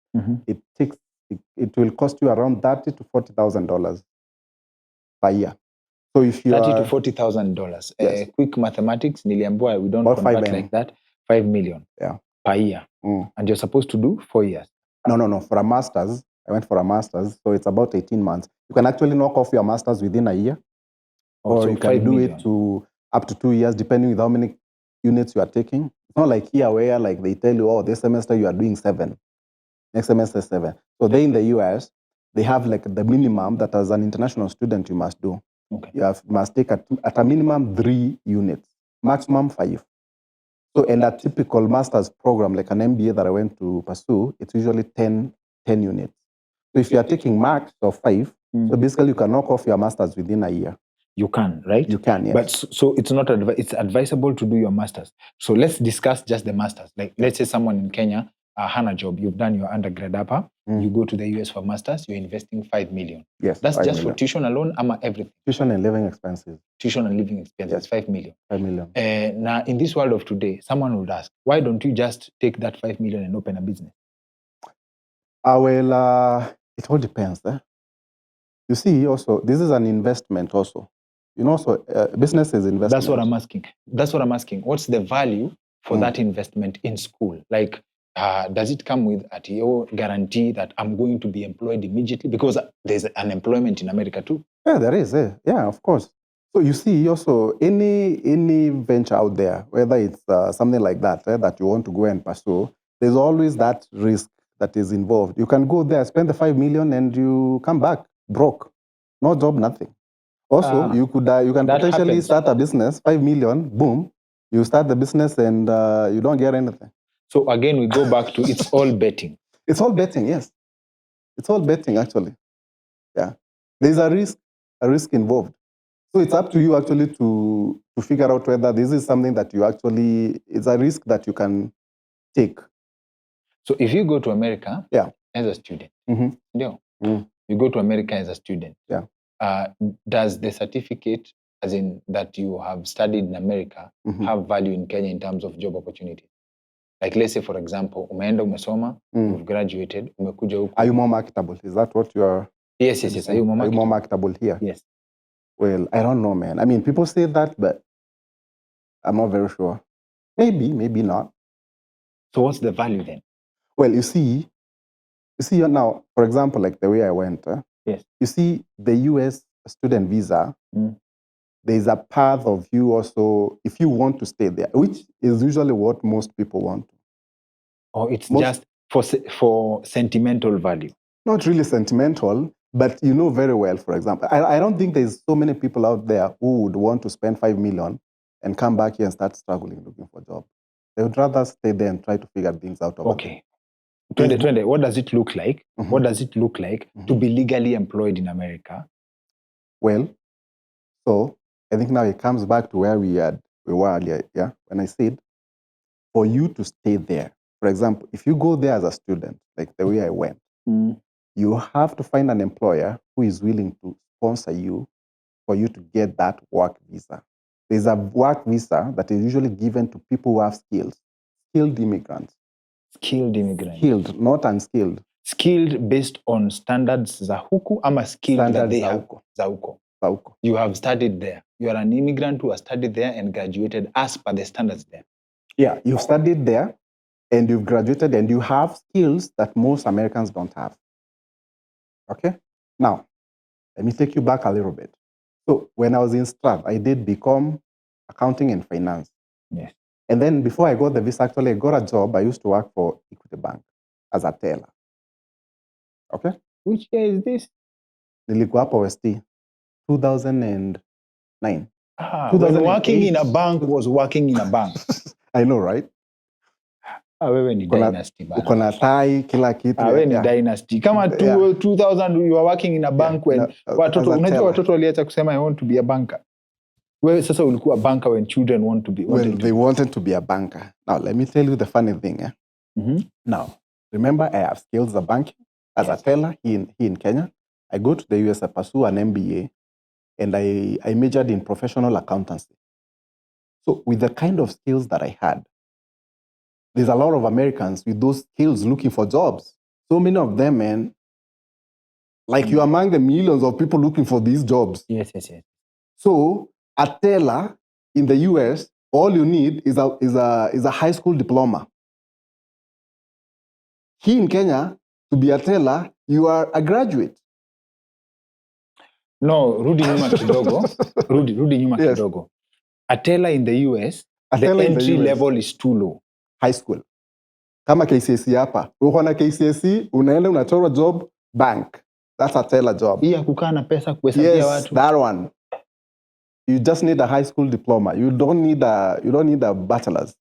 it will cost you around $30,000 to $40,000 per year. So if you 30 are to $40,000. Yes. Quick mathematics, niliambiwa we don't About convert 5M. like that. 5 million Yeah. per year. And you're supposed to do 4 years. No. For a master's, I went for a master's, so it's about 18 months. You can actually knock off your master's within a year, or so you 5 can do million. it to up to 2 years, depending with how many units you are taking. It's not like here where like they tell you, oh, this semester you are doing 7, next semester 7. So they in the US, they have like the minimum that as an international student you must do. Okay. You must take at a minimum 3 units, maximum 5. So in a typical master's program, like an MBA that I went to pursue, it's usually 10 units. So if you are taking max of 5, so basically you can knock off your master's within a year. You can, right? You can, yes. But so it's not it's advisable to do your master's. So let's discuss just the master's. Like let's say someone in Kenya had a job, you've done your undergrad upper, you go to the US for master's, you're investing 5 million. Yes. That's 5 just million. for tuition alone, everything. Tuition and living expenses. Tuition and living expenses, Yes. 5 million. 5 million. Now, in this world of today, someone would ask, why don't you just take that 5 million and open a business? It all depends. You see, also, this is an investment also. You know, so business is investment. That's what I'm asking. What's the value for that investment in school? Like, does it come with a TO guarantee that I'm going to be employed immediately? Because there's unemployment in America too. Yeah, there is. Yeah, of course. So you see, also, any venture out there, whether it's something like that, that you want to go and pursue, there's always that risk that is involved. You can go there, spend the 5 million, and you come back broke. No job, nothing. Also, you can potentially start a business, 5 million, boom, you start the business and you don't get anything. So again, we go back to it's all betting. It's all betting, yes. It's all betting, actually. Yeah. There's a risk involved. So it's up to you actually to figure out whether this is something that it's a risk that you can take. So if you go to America as a student, you go to America as a student, does the certificate, as in that you have studied in America, have value in Kenya in terms of job opportunities? Like let's say, for example, umeenda umesoma, you've graduated, umekuja huku. Are you more marketable? Is that what you are? Yes. Are you more marketable here? Yes. Well, I don't know, man. I mean, people say that, but I'm not very sure. Maybe not. So what's the value then? Well, you see now, for example, like the way I went, yes. You see the US student visa, there's a path of you also, if you want to stay there, which is usually what most people want. Or it's just for sentimental value? Not really sentimental, but you know very well, for example, I don't think there's so many people out there who would want to spend 5 million and come back here and start struggling looking for a job. They would rather stay there and try to figure things out. Okay. 2020, what does it look like? What does it look like to be legally employed in America? Well, so I think now it comes back to where we were earlier, yeah? When I said, for you to stay there, for example, if you go there as a student, like the way I went, you have to find an employer who is willing to sponsor you for you to get that work visa. There's a work visa that is usually given to people who have skilled immigrants. Skilled immigrants. Skilled, not unskilled. Skilled based on standards za huku ama skilled standards that they have za huko. You have studied there. You are an immigrant who has studied there and graduated as per the standards there. Yeah, you've studied there and you've graduated and you have skills that most Americans don't have. Okay? Now, let me take you back a little bit. So when I was in Strath, I did BCom accounting and finance. Yes. And then before I got the visa, actually I got a job. I used to work for Equity Bank as a teller. Okay? Which year is this? Nilikuwa hapo West 2009. When working in a bank was working in a bank. I know, right? Wewe ni dynasty bana. Uko na tai kila kitu. Wewe ni dynasty. Kama 2000 you were working in a bank when watoto unajua watoto waliacha kusema I want to be a banker. Wewe sasa ulikuwa a banker when children want to be. They wanted to be a banker. Now let me tell you the funny thing. Now, remember I have skills as a banker, as a teller here in Kenya. I go to the US, I pursue an MBA, and I majored in professional accountancy. So with the kind of skills that I had, there's a lot of Americans with those skills looking for jobs. So many of them, man, like you're among the millions of people looking for these jobs. Yes. So a teller in the US, all you need is a high school diploma. Here in Kenya, to be a teller, you are a graduate. No, rudi nyuma kidogo. Rudi nyuma Yes. kidogo. A teller in the US, A the teller in the entry US. level is too low. High school. Kama KCSE hapa. Uko na KCSE, unaenda unachora job, bank. That's a teller job. Hii ya kukaa na pesa kuhesabia Yes, watu. that one. You just need a high school diploma. You don't need a bachelor's.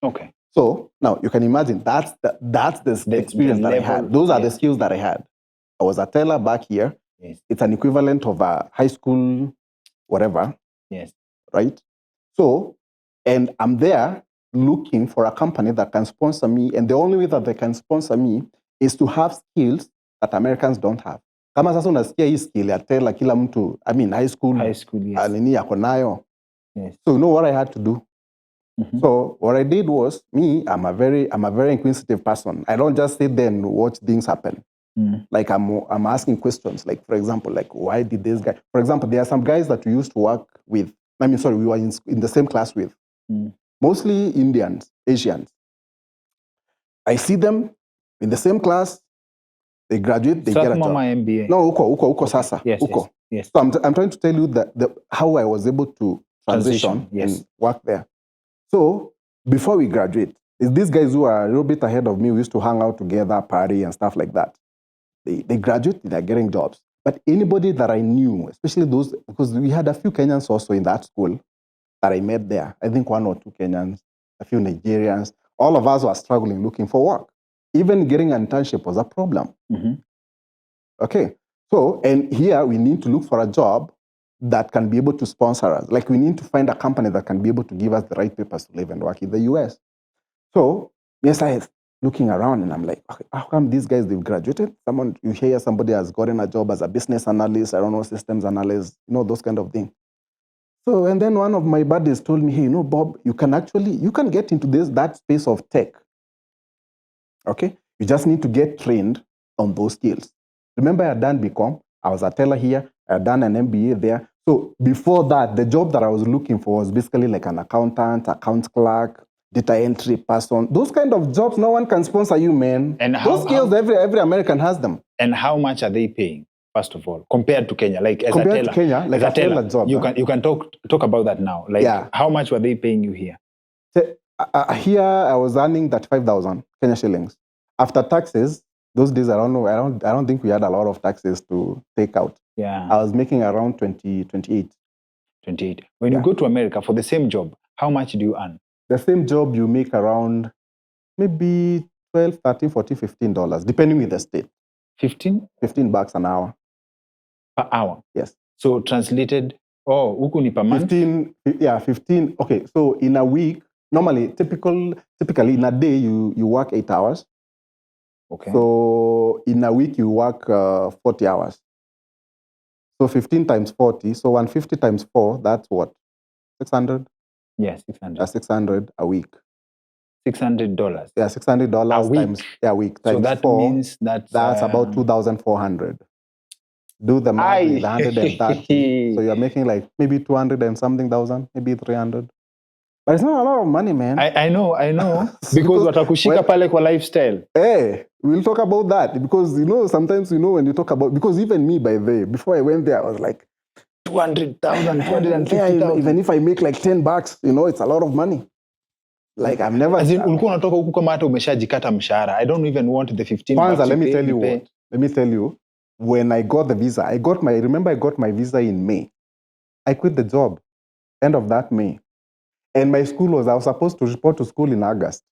Okay. So now you can imagine that's the experience that I had. Those are the skills that I had. I was a teller back here. Yes. It's an equivalent of a high school, whatever. Yes. Right? So, and I'm there looking for a company that can sponsor me. And the only way that they can sponsor me is to have skills that Americans don't have. Kama sasa unasikia hii skill ya teller kila mtu, I mean high school, yes. Nini yako nayo. Yes. So you know what I had to do? Mm-hmm. So what I did was, I'm a very inquisitive person. I don't just sit there and watch things happen. Mm. Like I'm asking questions. Like, for example, like, why did this guy? For example, there are some guys that we used to work with. We were in the same class with. Mm. Mostly Indians, Asians. I see them in the same class. They graduate, they get a job. MBA. No, uko sasa. Yes, uko. Yes. So I'm trying to tell you that how I was able to transition yes. and work there. So before we graduate, these guys who are a little bit ahead of me, we used to hang out together, party and stuff like that. They graduate, they're getting jobs. But anybody that I knew, especially those, because we had a few Kenyans also in that school that I met there. I think 1 or 2 Kenyans, a few Nigerians. All of us were struggling looking for work. Even getting an internship was a problem. Mm-hmm. Okay. So, and here we need to look for a job that can be able to sponsor us. Like we need to find a company that can be able to give us the right papers to live and work in the US. So, yes, I was looking around and I'm like, okay, how come these guys, they've graduated? You hear somebody has gotten a job as a business analyst, I don't know, systems analyst, those kind of things. So, and then one of my buddies told me, hey, Bob, you can get into that space of tech. Okay? You just need to get trained on those skills. Remember, I had done BCom. I was a teller here. I had done an MBA there. So before that, the job that I was looking for was basically like an accountant, account clerk, data entry person. Those kind of jobs, no one can sponsor you, man. And those skills, every American has them. And how much are they paying, first of all, compared to Kenya? Like as compared a teller, to Kenya, like a teller job. You can talk about that now. Like how much were they paying you here? So, here I was earning 35,000 Kenya shillings. After taxes, those days I don't know. I don't think we had a lot of taxes to take out. Yeah. I was making around 28. 28. When you go to America for the same job, how much do you earn? The same job you make around maybe $12, $13, $14, $15, depending with the state. 15? $15 an hour. Per hour? Yes. So translated, huku ni per month? 15. Okay, so in a week, typically in a day you work 8 hours. Okay. So in a week you work 40 hours. So 15 times 40, so 150 times 4, that's what? 600? Yes, 600. 600 a week. $600? Yeah, $600 a week. Times a week times so that 4. Means that's about 2,400. Do the math with 130. So you're making like maybe 200 and something thousand, maybe 300. But it's not a lot of money, man. I know. Because watakushika pale kwa lifestyle. Hey, we'll talk about that. Because, sometimes, when you talk about... Because even me, by the way, before I went there, I was like... 200,000, 250,000. Even if I make like $10, it's a lot of money. Like, I've never... As in, ulikuwa unatoka huku kama hata umeshajikata mshahara. I don't even want the 15 Kwanza, let me tell you, when I got the visa, I got my visa in May. I quit the job. End of that May. And my school I was supposed to report to school in August.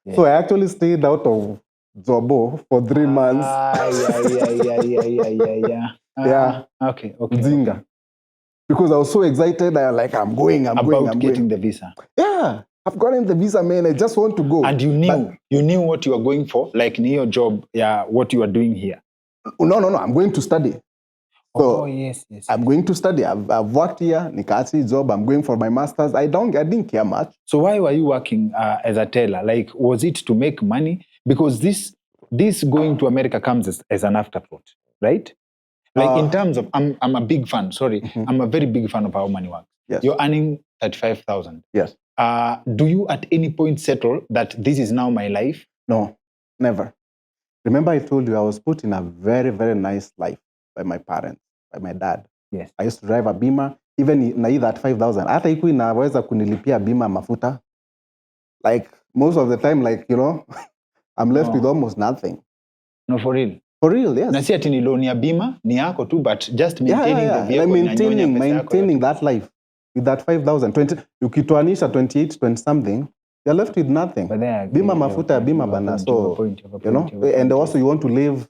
Yeah. So I actually stayed out of Zobo for 3 months. Yeah. Okay. Zinga. Because I was so excited, I'm going. Getting the visa. Yeah. I've gotten the visa, man. I just want to go. And you knew what you were going for? Like in your job, what you are doing here? No. I'm going to study. So yes. I'm going to study. I've worked here, Nikasi job. I'm going for my master's. I didn't care much. So why were you working as a teller? Like, was it to make money? Because this going to America comes as an afterthought, right? Like in terms of, I'm a big fan. Sorry, Mhm. I'm a very big fan of how money works. Yes. You're earning 35,000. Yes. Do you at any point settle that this is now my life? No, never. Remember, I told you I was put in a very, very nice life by my parents, by my dad. Yes. I used to drive a bima, even na hii that 5,000. Hata iku inaweza kunilipia bima mafuta. Like most of the time, like, you know, I'm left with almost nothing. No, for real. For real, yes. Na si ati ni loan ya bima ni yako tu, but just maintaining the vehicle. Like maintaining that life with that 5,000. 20, ukitoanisha 28, 20 something, you're left with nothing. Bima mafuta, bima bana. So, you know, and also you want to live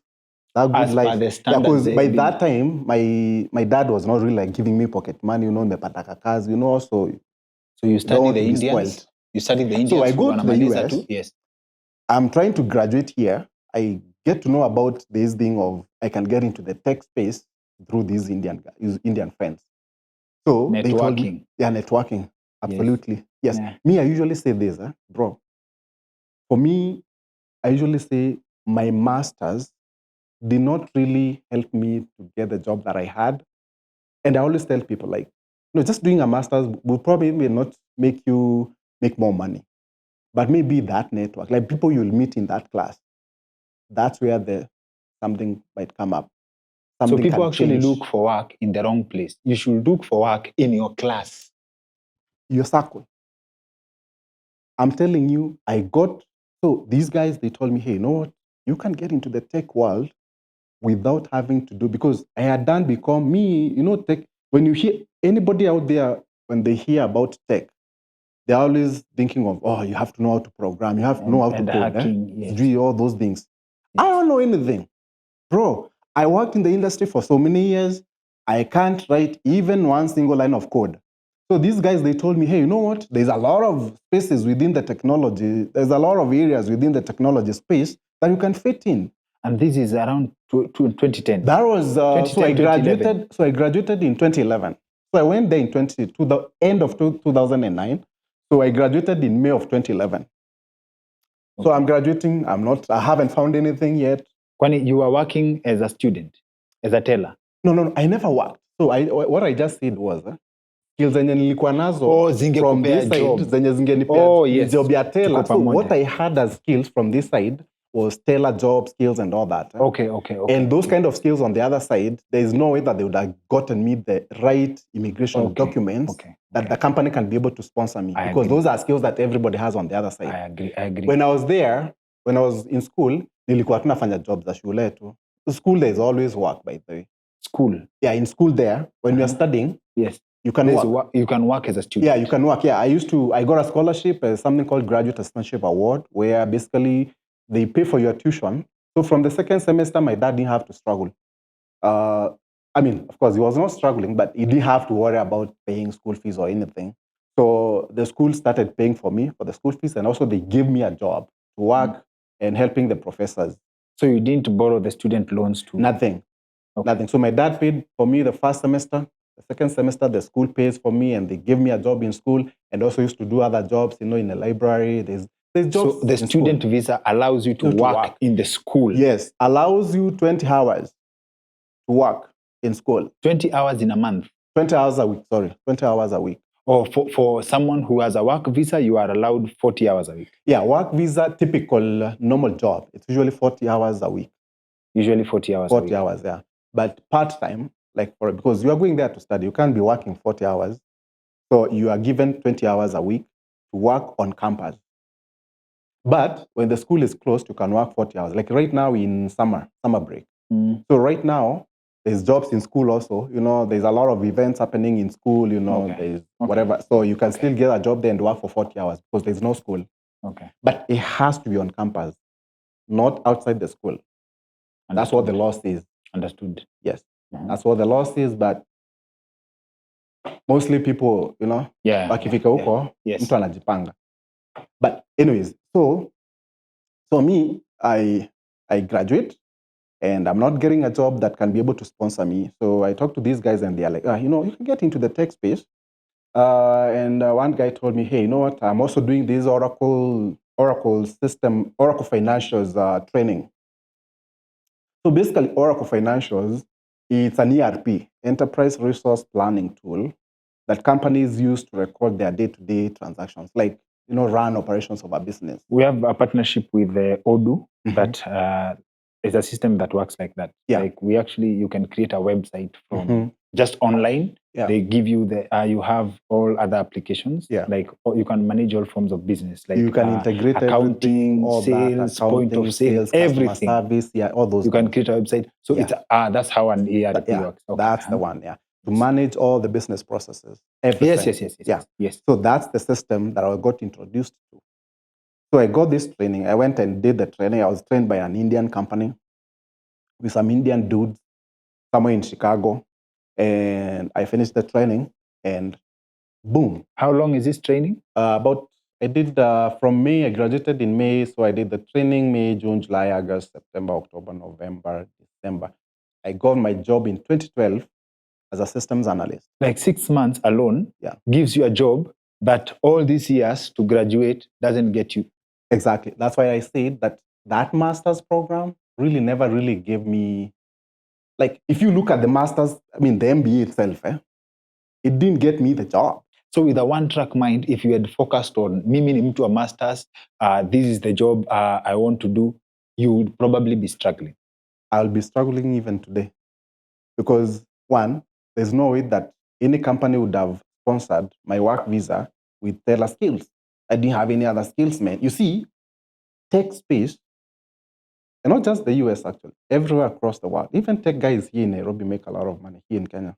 that good as life. Because by that time, my dad was not really like giving me pocket money, you know, mepataka kazi, you know, so you study the Indians? You study the Indians? So I go to the US. Too? Yes. I'm trying to graduate here. I get to know about this thing of I can get into the tech space through these Indian friends. So networking. They told me, networking. Absolutely. Yes. Yeah. Me, I usually say this, bro. For me, I usually say my masters did not really help me to get the job that I had. And I always tell people, like, just doing a master's will probably not make you make more money. But maybe that network, like people you'll meet in that class, that's where something might come up. So people actually look for work in the wrong place. You should look for work in your class. Your circle. I'm telling you, so these guys, they told me, hey, you know what? You can get into the tech world without having to do, because I had become me, tech. When you hear anybody out there, when they hear about tech, they're always thinking of, oh, you have to know how to program, you have to know how to code, hacking, all those things. Yes. I don't know anything. Bro, I worked in the industry for so many years, I can't write even one single line of code. So these guys, they told me, hey, you know what? There's a lot of spaces within the technology, there's a lot of areas within the technology space that you can fit in. And this is around 2010. That was, so I graduated in 2011. So I went there to the end of 2009. So I graduated in May of 2011. Okay. So I'm graduating, I haven't found anything yet. Kwani, you were working as a student, as a teller? No, I never worked. So what I just said was, skills zenye nilikuwa nazo from this side, zenye zingenipea job ya teller. So what I had as skills from this side was teller job skills and all that. Okay. And those kind of skills on the other side, there is no way that they would have gotten me the right immigration documents that the company can be able to sponsor me. Because those are skills that everybody has on the other side. I agree. When I was in school, nilikuwa tunafanya jobs za shule tu. School, there is always work, by the way. School? Yeah, in school there, when you are studying, yes, you can work. You can work as a student. Yeah, you can work. Yeah, I got a scholarship, something called Graduate Assistantship Award, where basically they pay for your tuition. So from the second semester, my dad didn't have to struggle. I mean, of course, he was not struggling, but he didn't have to worry about paying school fees or anything. So the school started paying for me for the school fees, and also they gave me a job to work and helping the professors. So you didn't borrow the student loans too? Nothing. Okay. Nothing. So my dad paid for me the first semester. The second semester, the school pays for me, and they give me a job in school, and also used to do other jobs, in the library. There's jobs. So the student visa allows you to work in the school? Yes, allows you 20 hours to work in school. 20 hours in a month? 20 hours a week, sorry. 20 hours a week. Or for someone who has a work visa, you are allowed 40 hours a week? Yeah, work visa, typical normal job. It's usually 40 hours a week. Usually 40 hours 40 hours, yeah. But part-time, because you are going there to study, you can't be working 40 hours. So you are given 20 hours a week to work on campus. But when the school is closed, you can work 40 hours. Like right now in summer break. So right now, there's jobs in school also. There's a lot of events happening in school, there's whatever. So you can still get a job there and work for 40 hours because there's no school. Okay. But it has to be on campus, not outside the school. Understood. That's what the law says. Understood. Yes. That's what the law says, but mostly people, wakifika huko, mtu anajipanga. But anyways, so me, I graduate, and I'm not getting a job that can be able to sponsor me. So I talked to these guys, and they're like, you can get into the tech space. And one guy told me, hey, you know what? I'm also doing this Oracle Financials training. So basically, Oracle Financials It's an ERP, Enterprise Resource Planning tool, that companies use to record their day-to-day transactions, like run operations of a business. We have a partnership with Odoo Mhm. that is a system that works like that. Yeah. Like you can create a website from Mhm. just online. Yeah. They give you you have all other applications. Yeah. Like you can manage all forms of business. Like You can integrate accounting, everything, all sales, that, point of sale, customer everything. service, all those. You can create a website. So Yeah. it's that's how an ERP works. Okay. That's the one. Yeah, to manage all the business processes. Everything. Yes. So that's the system that I got introduced to. So I got this training. I went and did the training. I was trained by an Indian company with some Indian dudes somewhere in Chicago, and I finished the training, and boom. How long is this training? I did from May. I graduated in May, so I did the training May, June, July, August, September, October, November, December. I got my job in 2012 as a systems analyst. Like 6 months alone gives you a job, but all these years to graduate doesn't get you. Exactly. That's why I said that master's program really never really gave me, like, if you look at the master's, the MBA itself, it didn't get me the job. So with a one-track mind, if you had focused on mimi ni mtu a master's, this is the job I want to do, you would probably be struggling. I'll be struggling even today. Because one, there's no way that any company would have sponsored my work visa with teller skills. I didn't have any other skills, man. You see, tech space, and not just the US actually, everywhere across the world. Even tech guys here in Nairobi make a lot of money here in Kenya.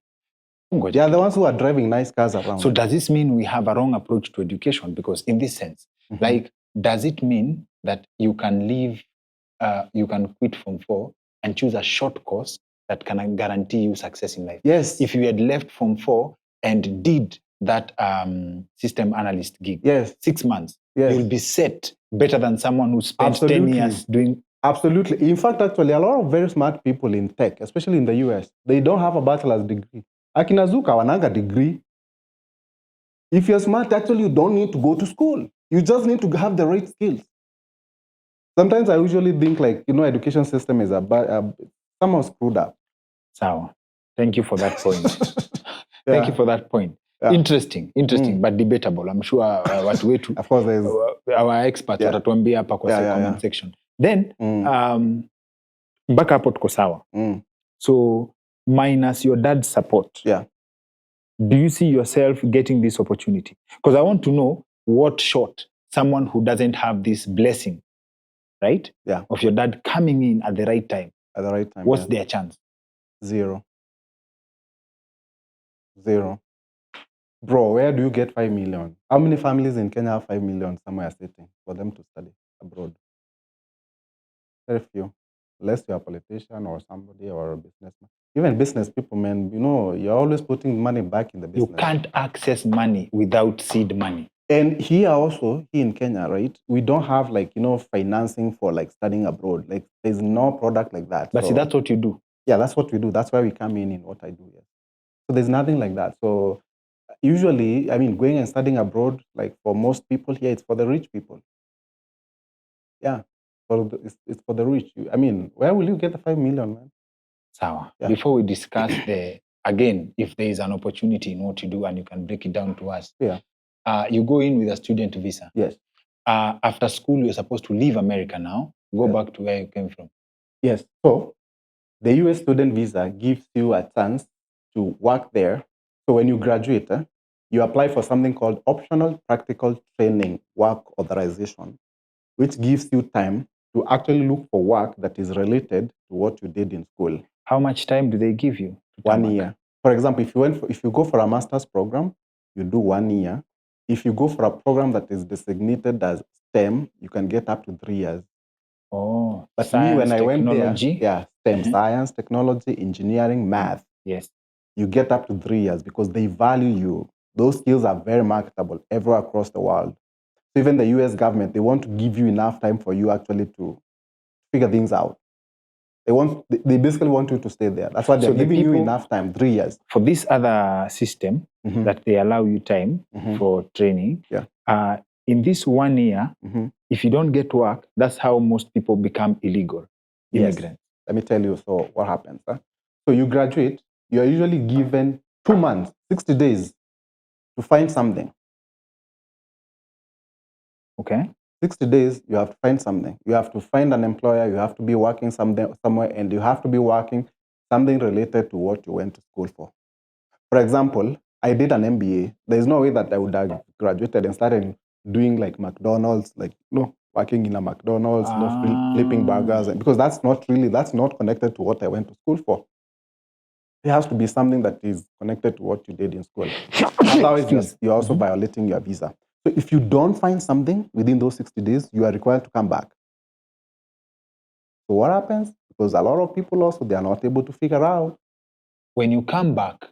They are the ones who are driving nice cars around. So does this mean we have a wrong approach to education? Because in this sense, like, does it mean that you can leave, you can quit Form 4 and choose a short course that can guarantee you success in life? Yes. If you had left Form 4 and did that system analyst gig, 6 months, you'll be set better than someone who spent 10 years doing. Absolutely. In fact, actually, a lot of very smart people in tech, especially in the US, they don't have a bachelor's degree. Akina Zuka wananga degree. If you're smart, actually, you don't need to go to school. You just need to have the right skills. Sometimes I usually think, like, education system is somehow screwed up. So, thank you for that point. Thank you for that point. Yeah. Interesting, but debatable. I'm sure watu wetu, of course, our experts watatuambia hapa kwa comment section. Then, mpaka hapo tuko sawa. So, minus your dad's support, do you see yourself getting this opportunity? Because I want to know what shot someone who doesn't have this blessing, right? Of your dad coming in at the right time. At the right time. What's their chance? Zero. Bro, where do you get 5 million? How many families in Kenya have 5 million somewhere sitting for them to study abroad? Very few. Unless you're a politician or somebody or a businessman. Even business people, man, you're always putting money back in the business. You can't access money without seed money. And here in Kenya, right, we don't have, like, financing for, like, studying abroad. Like, there's no product like that. But see, that's what you do. Yeah, that's what we do. That's why we come in what I do here. So there's nothing like that. So usually, going and studying abroad, like, for most people here, it's for the rich people. Yeah, it's for the rich. Where will you get the 5 million, man? Sawa. Before we discuss again, if there is an opportunity in what you do and you can break it down to us. You go in with a student visa. Yes. After school, you're supposed to leave America now, go back to where you came from. Yes. So the US student visa gives you a chance to work there. So when you graduate, you apply for something called optional practical training work authorization, which gives you time to actually look for work that is related to what you did in school. How much time do they give you? 1 year. For example, if you go for a master's program, you do 1 year. If you go for a program that is designated as STEM, you can get up to 3 years. Oh, but science, me, when I went there, STEM, science, technology, engineering, math. Yes. You get up to 3 years because they value you. Those skills are very marketable everywhere across the world. So even the US government, they want to give you enough time for you actually to figure things out. They basically want you to stay there. That's why they're giving you enough time, 3 years. For this other system that they allow you time for training, in this 1 year, if you don't get work, that's how most people become illegal immigrants. Yes. Let me tell you, so what happens? So you graduate, you are usually given 2 months, 60 days to find something. Okay. 60 days, you have to find something. You have to find an employer, you have to be working somewhere, and you have to be working something related to what you went to school for. For example, I did an MBA. There's no way that I would have graduated and started doing like McDonald's, like working in a McDonald's, flipping burgers, because that's not connected to what I went to school for. It has to be something that is connected to what you did in school. Otherwise, you're also violating your visa. So if you don't find something within those 60 days, you are required to come back. So what happens? Because a lot of people also, they are not able to figure out. When you come back,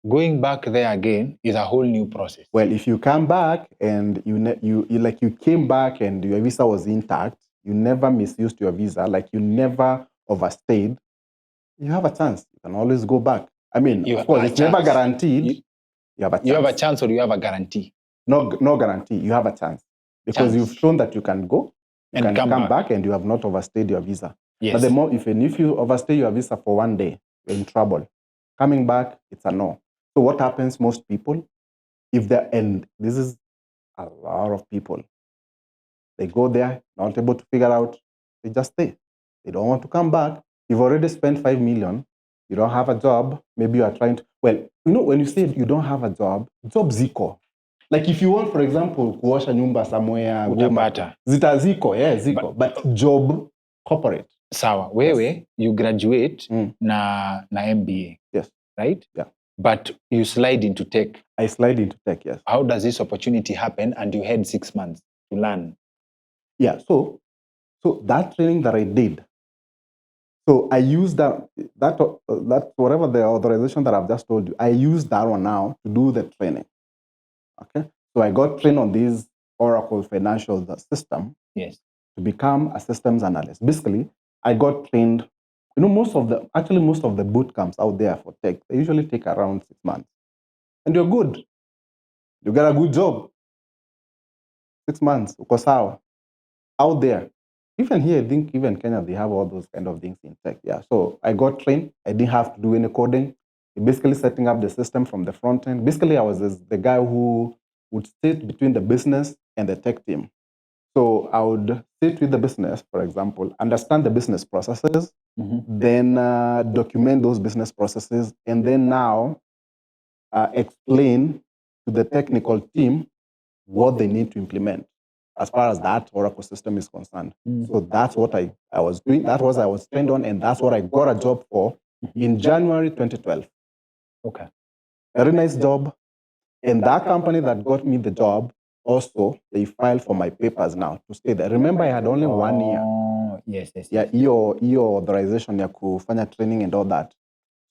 going back there again is a whole new process. Well, if you come back and you came back and your visa was intact, you never misused your visa, like you never overstayed, you have a chance. You can always go back. I mean, of course, it's never guaranteed. You have a chance. You have a chance, or you have a guarantee? No guarantee. You have a chance because you've shown that you can go, you can come back, and you have not overstayed your visa. Yes. But if you overstay your visa for one day, you're in trouble. Coming back, it's a no. So what happens? Most people, and this is a lot of people, they go there, not able to figure out, they just stay. They don't want to come back. You've already spent 5 million. You don't have a job. Maybe you are trying to, when you say you don't have a job ziko. Like if you want, for example, kuosha nyumba somewhere, utapata. Ziko, ziko. But job, corporate. Sawa, wewe, you graduate na MBA. Yes. Right? Yeah. But you slide into tech. I slide into tech, yes. How does this opportunity happen and you had 6 months to learn? Yeah, so that training that I did, so I used that whatever the authorization that I've just told you, I used that one now to do the training. Okay, so I got trained on this Oracle financial system. Yes. To become a systems analyst. Basically, I got trained. Most of the boot camps out there for tech, they usually take around 6 months, and you're good. You get a good job. 6 months, uko sawa. Out there. Even here, I think even Kenya, they have all those kind of things in tech. Yeah. So I got trained. I didn't have to do any coding. Basically setting up the system from the front end. Basically, I was the guy who would sit between the business and the tech team. So I would sit with the business, for example, understand the business processes, then document those business processes, and then now explain to the technical team what they need to implement as far as that Oracle system is concerned. So that's what I was doing. That was I was trained on, and that's what I got a job for in January 2012. Okay. Very nice job. And that company that got me the job, also, they filed for my papers now to stay there. Remember, I had only 1 year. Yes. Yeah, EO authorization ya kufanya training and all that.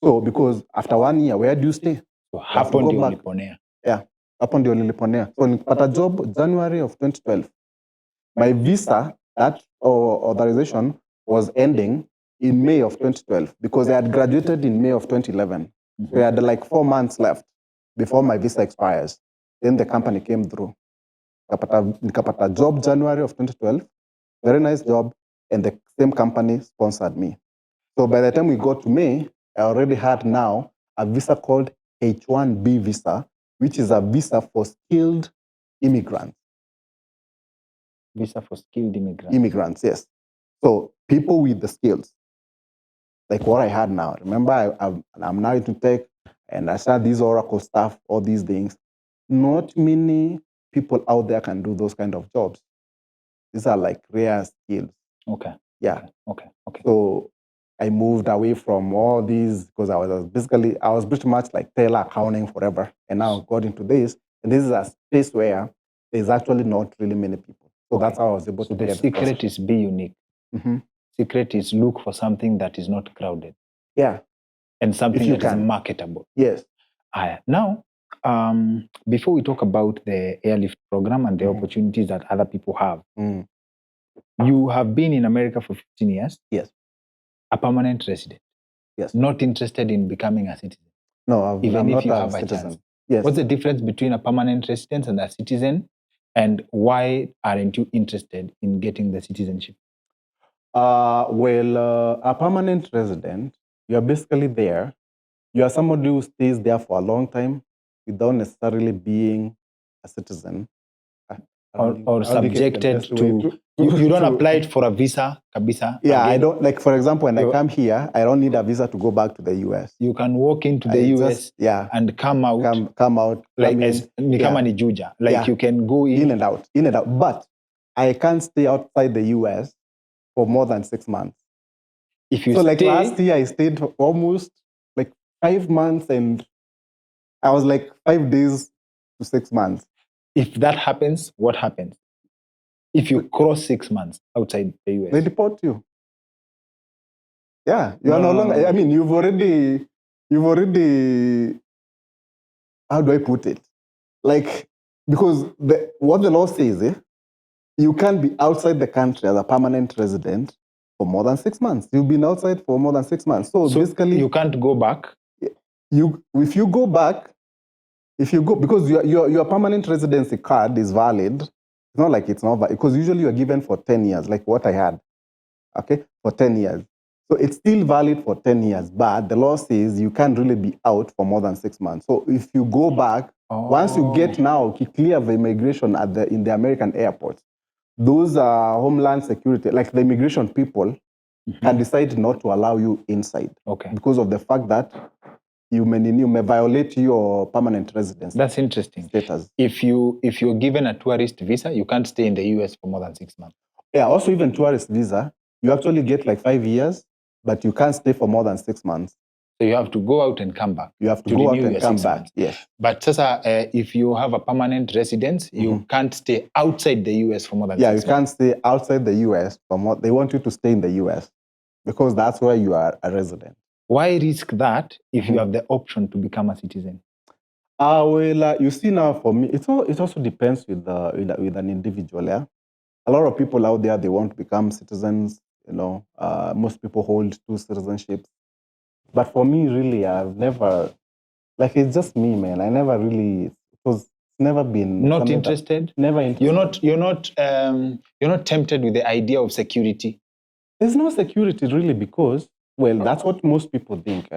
So, because after 1 year, where do you stay? So, hapo ndio niliponea. Yeah, hapo ndio niliponea. So, nikapata job January of 2012. My visa, that authorization was ending in May of 2012 because I had graduated in May of 2011. So, I had like 4 months left before my visa expires. Then the company came through. Nikapata job January of 2012. Very nice job. And the same company sponsored me. So by the time we got to May, I already had now a visa called H1B visa, which is a visa for skilled immigrants. Visa for skilled immigrants. Immigrants, yes. So people with the skills, like what I had now. Remember, I'm now into tech, and I started this Oracle stuff, all these things. Not many people out there can do those kind of jobs. These are like rare skills. Okay. Yeah. Okay. So I moved away from all these because I was pretty much like Taylor accounting forever, and now got into this. And this is a space where there's actually not really many people. So that's how I was able to get. The secret is be unique. Secret is look for something that is not crowded. Yeah. And something that is marketable. Yes. Now, before we talk about the airlift program and the opportunities that other people have, you have been in America for 15 years. Yes. A permanent resident. Yes. Not interested in becoming a citizen. No, even I'm if not you a have citizen. a chance. Yes. What's the difference between a permanent resident and a citizen? And why aren't you interested in getting the citizenship? A permanent resident, You are basically there. You are somebody who stays there for a long time without necessarily being a citizen. Or I don't think it's the subjected best way to, you don't to- apply it for a visa, kabisa. Yeah, I again. don't, like, for example, when I You- come here, I don't need a visa to go back to the US. You can walk into the I US just, yeah, and come out come out, like come in, as ni kama ni Juja. Like Yeah. you can go in. in and out. But I can't stay outside the US for more than 6 months. If you So like stay, last year, I stayed for almost like 5 months, and I was like 5 days to 6 months. if that happens, what happens? If you cross 6 months outside the US, They deport you. Yeah, you are no longer. I mean, you've already. How do I put it? Like, because what the law says, you can't be outside the country as a permanent resident for more than 6 months. You've been outside for more than 6 months. So basically, you can't go back. if you go back, because your permanent residency card is valid. It's not like it's not valid, because usually you're given for 10 years, like what I had. Okay, for 10 years. So it's still valid for 10 years, but the law says you can't really be out for more than 6 months. So if you go back, once you get now clear of immigration in the American airports, those Homeland Security, like the immigration people, can decide not to allow you inside. Okay. Because of the fact that you may violate your permanent residence. That's interesting. Status. If you're given a tourist visa, you can't stay in the US for more than 6 months. Yeah, also even tourist visa, you actually get like 5 years, but you can't stay for more than 6 months. So you have to go out and come back. You have to go out and come back. Months. Yes. But sasa, if you have a permanent residence, you can't stay outside the US for more than 6 months. Yeah, you can't stay outside the US they want you to stay in the US because that's where you are a resident. Why risk that if you have the option to become a citizen? You see now, for me, it also depends with an individual. Yeah, a lot of people out there, they want to become citizens. Most people hold 2 citizenships. But for me, really, I've never, like, it's just me, man. I never really, it was never been not interested. Never interested. You're not tempted with the idea of security. There's no security really, because, well, that's what most people think.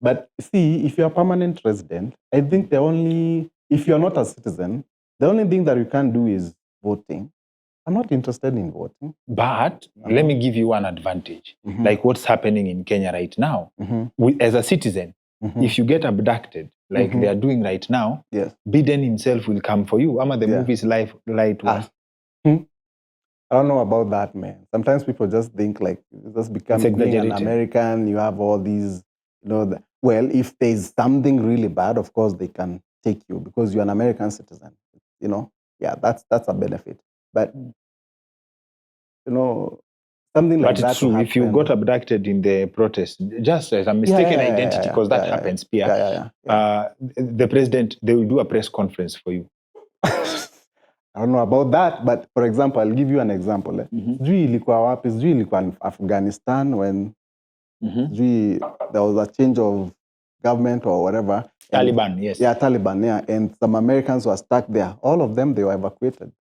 But see, if you're a permanent resident, I think if you're not a citizen, the only thing that you can do is voting. I'm not interested in voting. But let me give you one advantage. Like what's happening in Kenya right now. As a citizen, if you get abducted, like they are doing right now, yes, Biden himself will come for you. The movie's lie to us. I don't know about that, man. Sometimes people just think like just becoming an American, you have all these, well, if there's something really bad, of course they can take you because you're an American citizen. Yeah, that's a benefit. But something like that. But it's true. If you got abducted in the protest, just as a mistaken identity, because that happens, Pierre. The president, they will do a press conference for you. I don't know about that, but for example, I'll give you an example. Sijui ilikuwa wapi, sijui ilikuwa in Afghanistan when there was a change of government or whatever. Taliban, yes. Yeah, Taliban, yeah. And some Americans were stuck there. All of them, they were evacuated.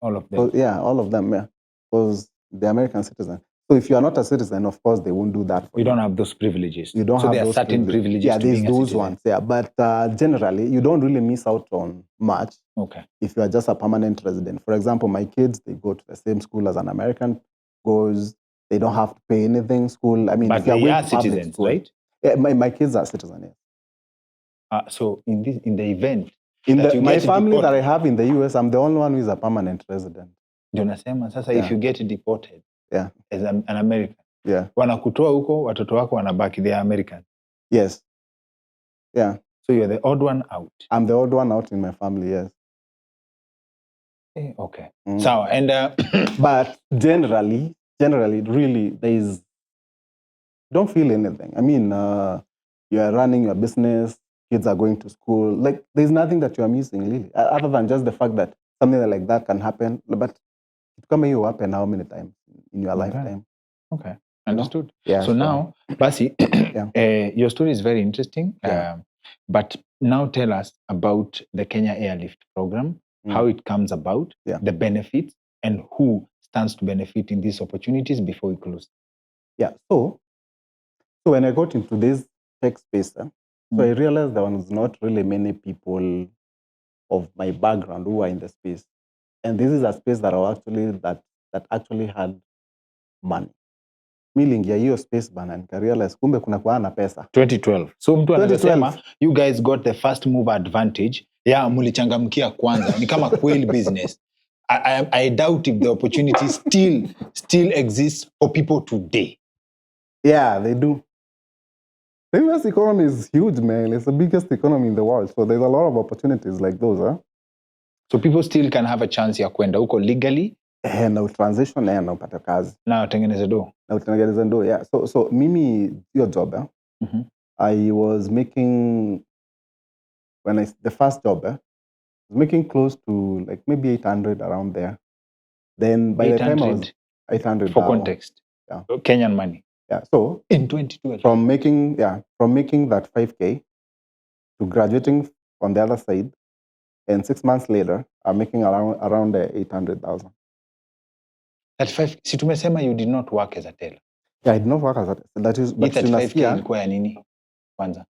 All of them? Yeah, all of them, yeah. Because they're American citizens. So if you are not a citizen, of course, they won't do that for you. You don't have those privileges. You don't have there are those certain privileges. Yeah, to there's being those ones. Yeah, but generally, you don't really miss out on much. Okay. If you are just a permanent resident. For example, my kids, they go to the same school as an American goes. They don't have to pay anything. School. I mean, but if they are citizens, school, right? Yeah, my kids are citizens. Yeah. So in the event, my family that I have in the US, I'm the only one who is a permanent resident. If you get deported, yeah, as an American, yeah, wanakutoa huko, watoto wako wanabaki, they are American. Yes. Yeah. So you're the odd one out. I'm the odd one out in my family, yes. Okay. So, and but generally, really, don't feel anything. I mean, you are running your business, kids are going to school. Like, there's nothing that you are missing, really, other than just the fact that something like that can happen. But it can happen how many times in your lifetime? Okay, understood. Yeah. So now, Basi, your story is very interesting. Yeah. But now tell us about the Kenya Airlift program, how it comes about, the benefits, and who stands to benefit in these opportunities before we close. Yeah. So So when I got into this tech space, so I realized there was not really many people of my background who are in the space. And this is a space that actually had money. Mi niliingia hiyo space bana, nikarealize kumbe kuna kwa na pesa. 2012. So mtu anaweza 2012. sema you guys got the first mover advantage. Yeah, mulichangamkia kwanza. Ni kama quail business. I doubt if the opportunity still exists for people today. Yeah, they do. The US economy is huge, man. It's the biggest economy in the world. So there's a lot of opportunities like those, huh? So people still can have a chance ya kwenda huko legally. Na utransition na upate kazi. Na utengeneze do. Yeah. So mimi your job, I was making the first job, I was making close to like maybe 800 around there. Then by 800, the time I was 800 for context. Yeah. Kenyan money. Yeah. So in 2012 from making that 5K to graduating on the other side, and 6 months later, I'm making around 800,000. That 5, si tumesema you did not work as a teller. Yeah, I did not work as a teller. That is, but 5K ilikuwa ya nini kwanza?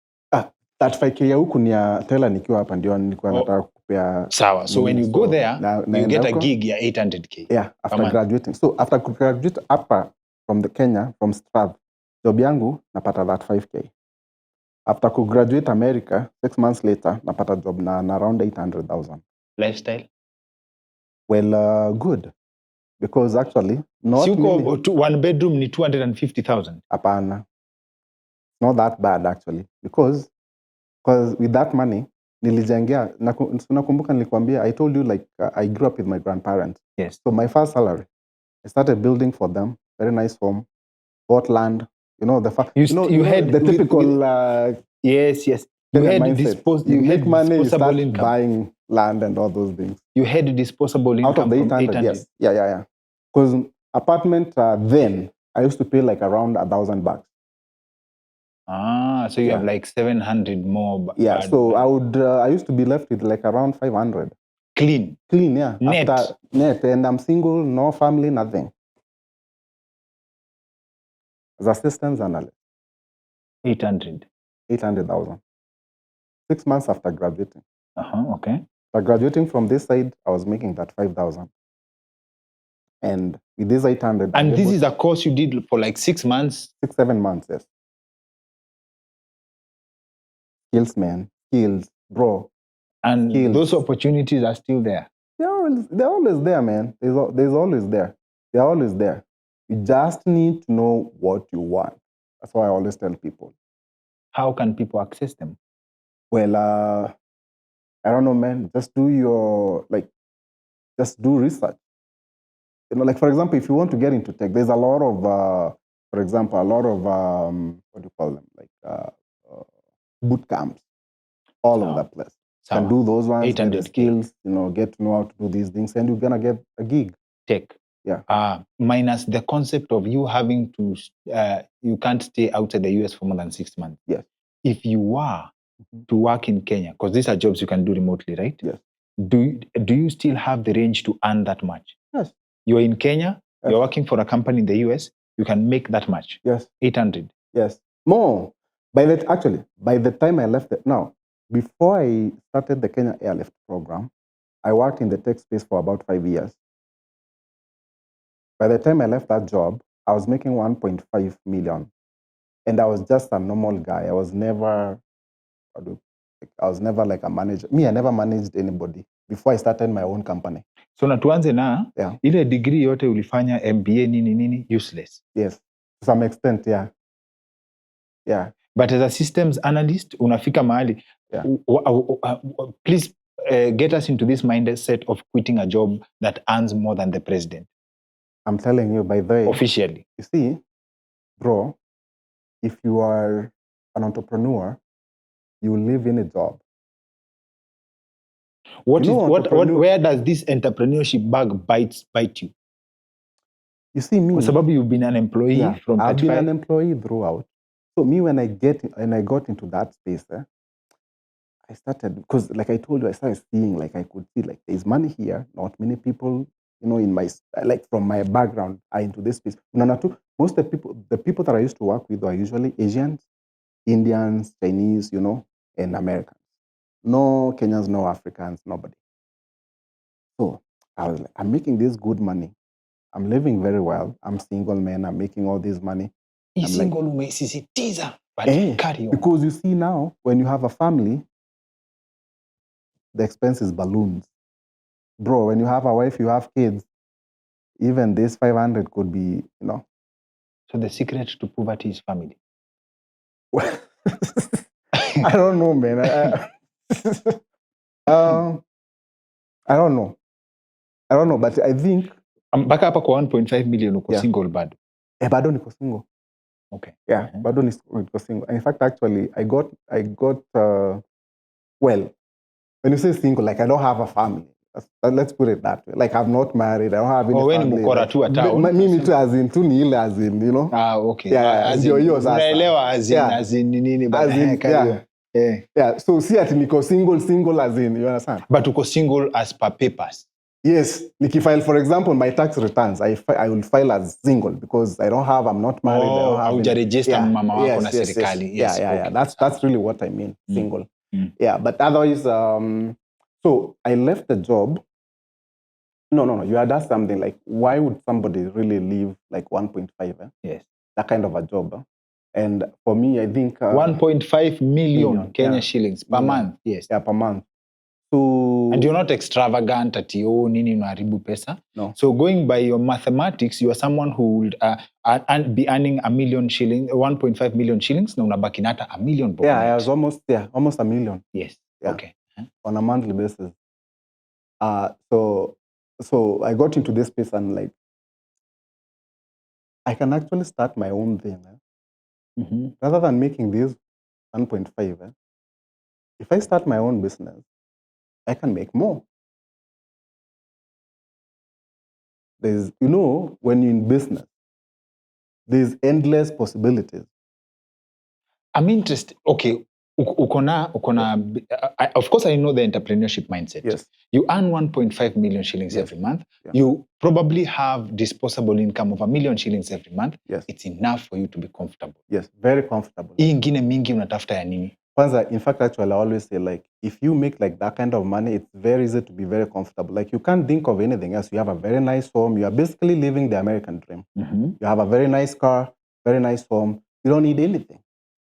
That 5K ya huku ni ya teller nikiwa hapa ndio nilikuwa nataka kupea. Sawa. So when you go there, you get a gig ya 800K. Yeah, after graduating. So after graduate from the Kenya, from Strath, job yangu napata that 5K. After graduate America, 6 months later, napata job na around 800,000. Lifestyle? Well, good. Because actually, not one bedroom ni 250,000. Apana. Not that bad actually. Because with that money, nilijengea, nakumbuka nilikwambia, I told you like I grew up with my grandparents. Yes. So my first salary, I started building for them, very nice home, bought land. You know, you had the typical... yes. You had money, you start income. Buying land and all those things. You had disposable income out of the 800, yes. Yeah. Because apartment then, I used to pay like around $1,000. So you have like 700 more. Yeah, so I used to be left with like around 500. Clean, yeah. Net. After net, and I'm single, no family, nothing. As assistance analyst. 800,000. 6 months after graduating. Okay. After graduating from this side, I was making that 5,000. And with this 800... And this is a course you did for like 6 months? 6-7 months, yes. Skills, man. Skills, bro. And skills. Those opportunities are still there? They're always there, man. There's always there. They're always there. You just need to know what you want. That's why I always tell people. How can people access them? Well, I don't know, man. Just do research. You know, like for example, if you want to get into tech, there's a lot of, what do you call them? Like boot camps all over the place. You can do those ones, get the skills, get to know how to do these things, and you're going to get a gig. Tech. Yeah. Minus the concept of you having to, you can't stay outside the US for more than 6 months. Yes. If you are to work in Kenya, because these are jobs you can do remotely, right? Yes. Do you still have the range to earn that much? Yes. You're in Kenya, you're working for a company in the US, you can make that much. Yes. 800. Yes. More. By the time I left before I started the Kenya Airlift program, I worked in the tech space for about 5 years. By the time I left that job, I was making 1.5 million. And I was just a normal guy. I was never like a manager. I never managed anybody before I started my own company. So na tuanze na ile degree yote ulifanya MBA nini useless. Yes. To some extent, yeah. Yeah. But as a systems analyst, unafika mahali. Yeah. Please get us into this mindset of quitting a job that earns more than the president. I'm telling you, by the way. Officially. You see, bro, if you are an entrepreneur, you live in a job. Where does this entrepreneurship bug bite you? You see me. Kwa sababu you've been an employee from 35. I've been an employee throughout. So me, when I got into that space, I started, because like I told you, I started seeing, like I could see, like there's money here. Not many people in my, like from my background, are into this space. Unaona tu, most of the people that I used to work with are usually Asians, Indians, Chinese, and Americans. No Kenyans, no Africans, nobody. So I was like, I'm making this good money. I'm living very well. I'm single man. I'm making all this money. Hii I'm single umesisitiza, but carry on. because you see now, when you have a family, the expenses balloons. Bro, when you have a wife, you have kids, even this 500 could be, So the secret to poverty is family. I don't know, man. I don't know. But I think Mpaka hapa kwa 1.5 million uko single bado. Bado niko single. Okay. Yeah, bado niko single. In fact, actually, I got well, when you say single, like I don't have a family. Let's put it that way. Like I'm not married. I don't have any family. When mkora tu town. Mimi tu as in tu ni ile as in, Okay. Yeah, as in, unaelewa as in nini but yeah. So see ati niko single as in, you understand? But uko single as per papers. Yes, nikifile, for example, my tax returns, I will file as single because I'm not married. I don't have haujaregister mama wako na serikali. Yes. Yeah. That's really what I mean, single. Yeah, but otherwise, so I left the job. No. You had asked something like, why would somebody really leave like 1.5? Yes. That kind of a job. And for me, I think 1.5 million Kenya shillings per month. Yes. Yeah, per month. So, and you're not extravagant at nini unaharibu pesa. No. So going by your mathematics, you are someone who would be earning 1 million shillings, 1.5 million shillings, na unabaki nata $1 million. Yeah, I was almost $1 million. Yes. Yeah. Okay. On a monthly basis. So I got into this space and like, I can actually start my own thing. Rather than making this 1.5, if I start my own business, I can make more. There's, when you're in business, there's endless possibilities. I'm interested. Okay, of course I know the entrepreneurship mindset. Yes. You earn 1.5 million shillings every month. Yeah. You probably have disposable income of 1 million shillings every month. Yes. It's enough for you to be comfortable. Yes, very comfortable. Hii ingine mingi unatafuta ya nini? Kwanza, in fact, actually, I always say, like, if you make like that kind of money, it's very easy to be very comfortable. Like, you can't think of anything else. You have a very nice home. You are basically living the American dream. You have a very nice car, very nice home. You don't need anything.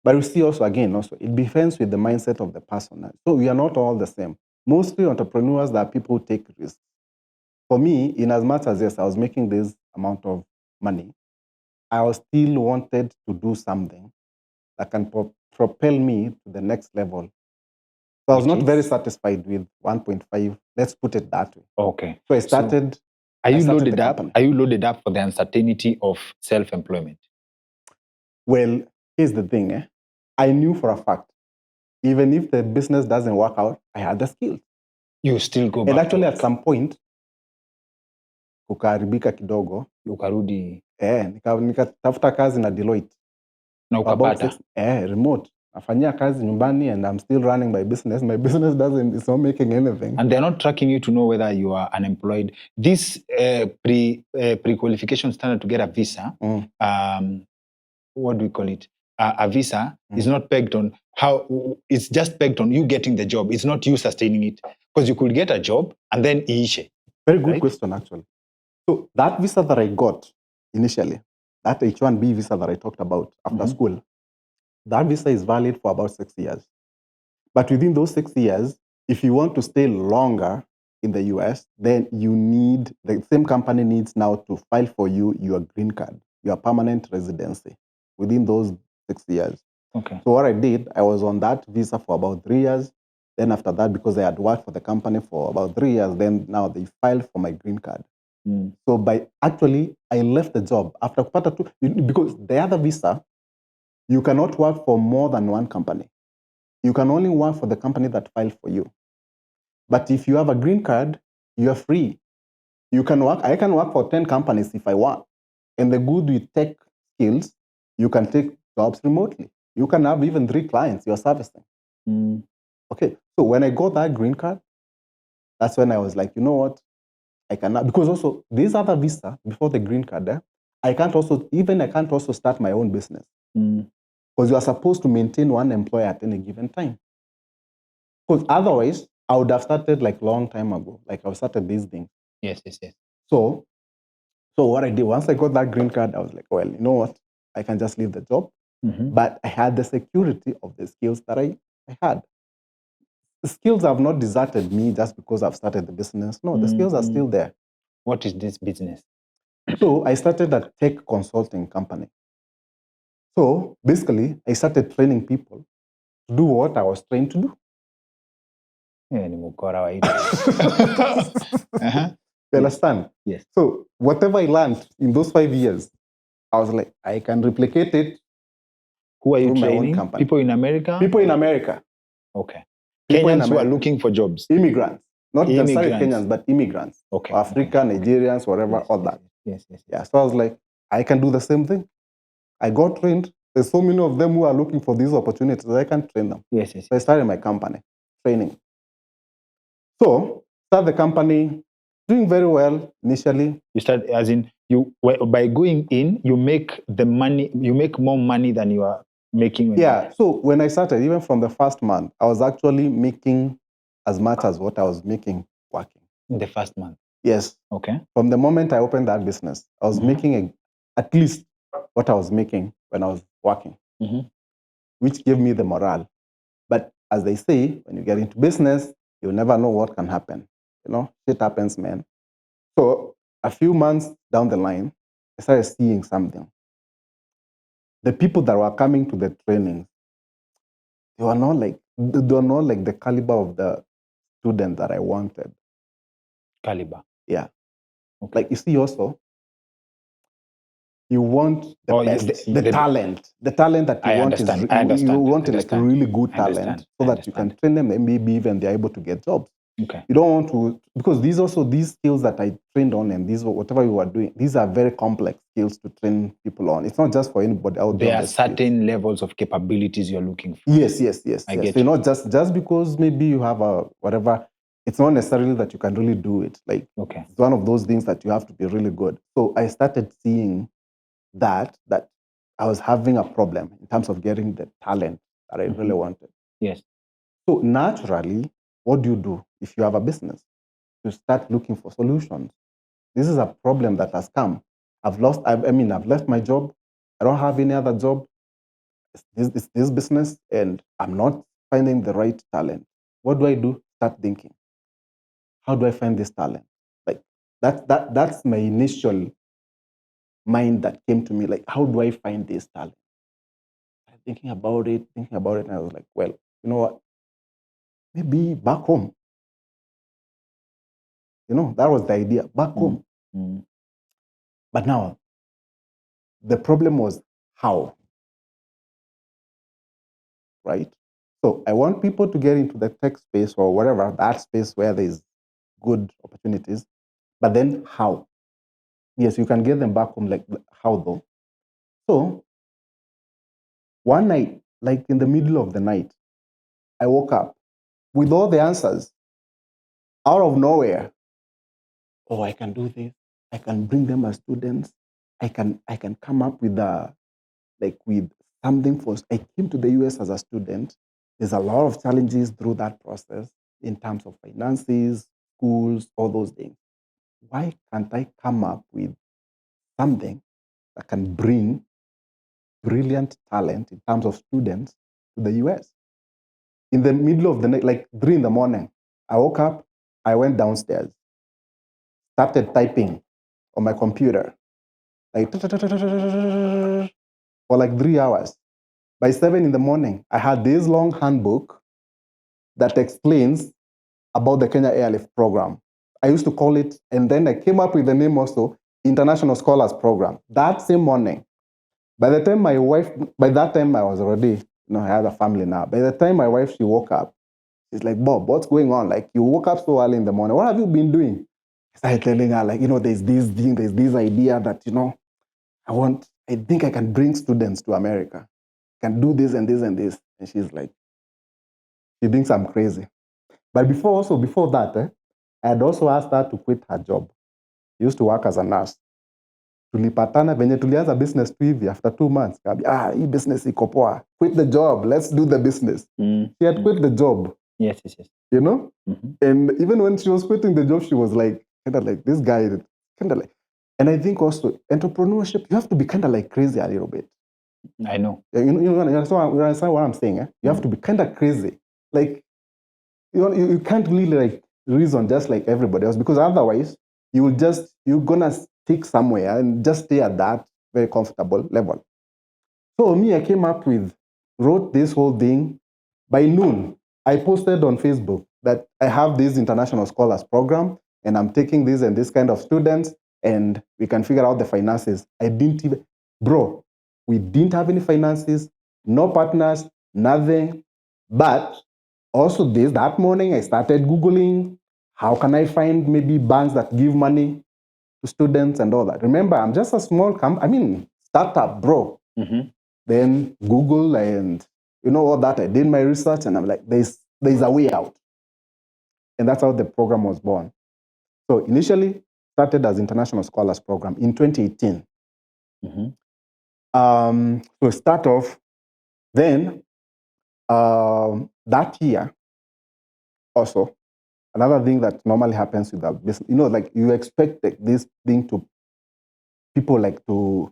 But you see also, it depends with the mindset of the person. So we are not all the same. Mostly entrepreneurs are people who take risks. For me, in as much as, yes, I was making this amount of money, I was still wanted to do something that can propel me to the next level. So I was not very satisfied with 1.5. Let's put it that way. Okay. So I started. Are you loaded up? Are you loaded up for the uncertainty of self-employment? Well, here's the thing. I knew for a fact, even if the business doesn't work out, I had the skills. You still go back. And actually, at some point, kukaharibika kidogo. Ukarudi. Nikatafuta kazi na Deloitte. Na ukapata. Remote. Nafanyia kazi nyumbani and I'm still running my business. My business it's not making anything. And they're not tracking you to know whether you are unemployed. This pre-qualification standard to get a visa, what do we call it? A visa is not pegged on it's just pegged on you getting the job. It's not you sustaining it. Because you could get a job and then iishe. Very good question, actually. So that visa that I got initially, that H-1B visa that I talked about after school, that visa is valid for about 6 years. But within those 6 years, if you want to stay longer in the US, then the same company needs now to file for you your green card, your permanent residency within those 6 years. Okay. So what I did, I was on that visa for about 3 years. Then after that, because I had worked for the company for about 3 years, then now they filed for my green card. So I left the job after kupata two, because the other visa, you cannot work for more than one company. You can only work for the company that filed for you. But if you have a green card, you are free. You can work. I can work for 10 companies if I want. And the good with tech skills, you can take jobs remotely. You can have even 3 clients you're servicing. Okay. So when I got that green card, that's when I was like, you know what? I cannot, because also this other visa before the green card, I can't also start my own business. Because you are supposed to maintain one employer at any given time. Because otherwise, I would have started like long time ago. Like I started these things. Yes. So what I did, once I got that green card, I was like, well, you know what? I can just leave the job. But I had the security of the skills that I had. The skills have not deserted me just because I've started the business. No, the skills are still there. What is this business? So I started a tech consulting company. So basically, I started training people to do what I was trained to do. You understand? Yes. So whatever I learned in those 5 years, I was like, I can replicate it. Who are you through my own training? company. People in America? People in America. Okay. People in Kenyans who are America. looking for jobs. Immigrants. Not necessarily Immigrants. Kenyans, but immigrants. Okay. Africa, Nigerians, whatever, Yes, all that. Yes. Yeah. So I was like, I can do the same thing. I got trained. There's so many of them who are looking for these opportunities. I can train them. Yes. So I started my company, training. So start the company, doing very well initially. You start as in by going in, you make the money. You make more money than you are making. So when I started, even from the first month, I was actually making as much as what I was making working. In the first month? Yes. Okay. From the moment I opened that business, I was making at least what I was making when I was working, which gave me the morale. But as they say, when you get into business, you'll never know what can happen. You know, shit happens, man. So a few months down the line, I started seeing something. The people that were coming to the training, they were not like the caliber of the student that I wanted. Caliber. Yeah. Okay. Like you see also, you want the best, the talent that you want understand. is you want like really good I talent so that you can train them and maybe even they're able to get jobs. Okay. You don't want to, because these skills that I trained on and these whatever you are doing, these are very complex skills to train people on. It's not just for anybody out there. There are certain levels of capabilities you're looking for. Yes. I get so you. not just because maybe you have a whatever, it's not necessarily that you can really do it. Like Okay. it's one of those things that you have to be really good. So I started seeing that I was having a problem in terms of getting the talent that I really wanted. Yes. So naturally, what do you do if you have a business? You start looking for solutions. This is a problem that has come. I've left my job. I don't have any other job. It's this business, and I'm not finding the right talent. What do I do? Start thinking. How do I find this talent? Like that's my initial mind that came to me. Like, how do I find this talent? Thinking about it, and I was like, well, you know what? Maybe back home. That was the idea, back home. But now, the problem was how, right? So I want people to get into the tech space or whatever, that space where there's good opportunities, but then how? Yes, you can get them back home, like how though? So one night, like in the middle of the night, I woke up with all the answers out of nowhere. Oh, I can do this. I can bring them as students. I can come up with with something for. I came to the US as a student. There's a lot of challenges through that process in terms of finances, schools, all those things. Why can't I come up with something that can bring brilliant talent in terms of students to the US? In the middle of the night, like 3 in the morning, I woke up, I went downstairs, started typing on my computer, like for like 3 hours. By 7 in the morning, I had this long handbook that explains about the Kenya Airlift program. I used to call it, and then I came up with the name also, International Scholars Program. That same morning, by that time I was already, I had a family now. By the time my wife, she woke up, she's like, Bob, what's going on? Like, you woke up so early in the morning. What have you been doing? I started telling her, like, there's this thing, there's this idea that, I think I can bring students to America. I can do this and this and this. And she's like, she thinks I'm crazy. But before that, I had also asked her to quit her job. He used to work as a nurse. Tulipatana venye tulianza business tu hivi after 2 months. Kabi, hii business iko poa. Quit the job. Let's do the business. She had quit the job. Yes, yes, yes. You know? Mhm. And even when she was quitting the job, she was like, kind of like, this guy, kind of like. And I think also, entrepreneurship, you have to be kind of like crazy a little bit. I know. You understand what I'm saying? Eh? You have to be kind of crazy. Like, you can't really like reason just like everybody else, because otherwise you're gonna stick somewhere and just stay at that very comfortable level. So me, I came up with, wrote this whole thing. By noon, I posted on Facebook that I have this international scholars program and I'm taking this and this kind of students and we can figure out the finances. I didn't even, bro, we didn't have any finances, no partners, nothing. But also that morning, I started Googling, how can I find maybe banks that give money to students and all that. Remember, I'm just a small startup, bro. Mm-hmm. Then Google and all that. I did my research and I'm like, there's a way out. And that's how the program was born. So initially started as International Scholars Program in 2018. Mm-hmm. To start off, then that year also, another thing that normally happens with a business, like you expect this thing to people like to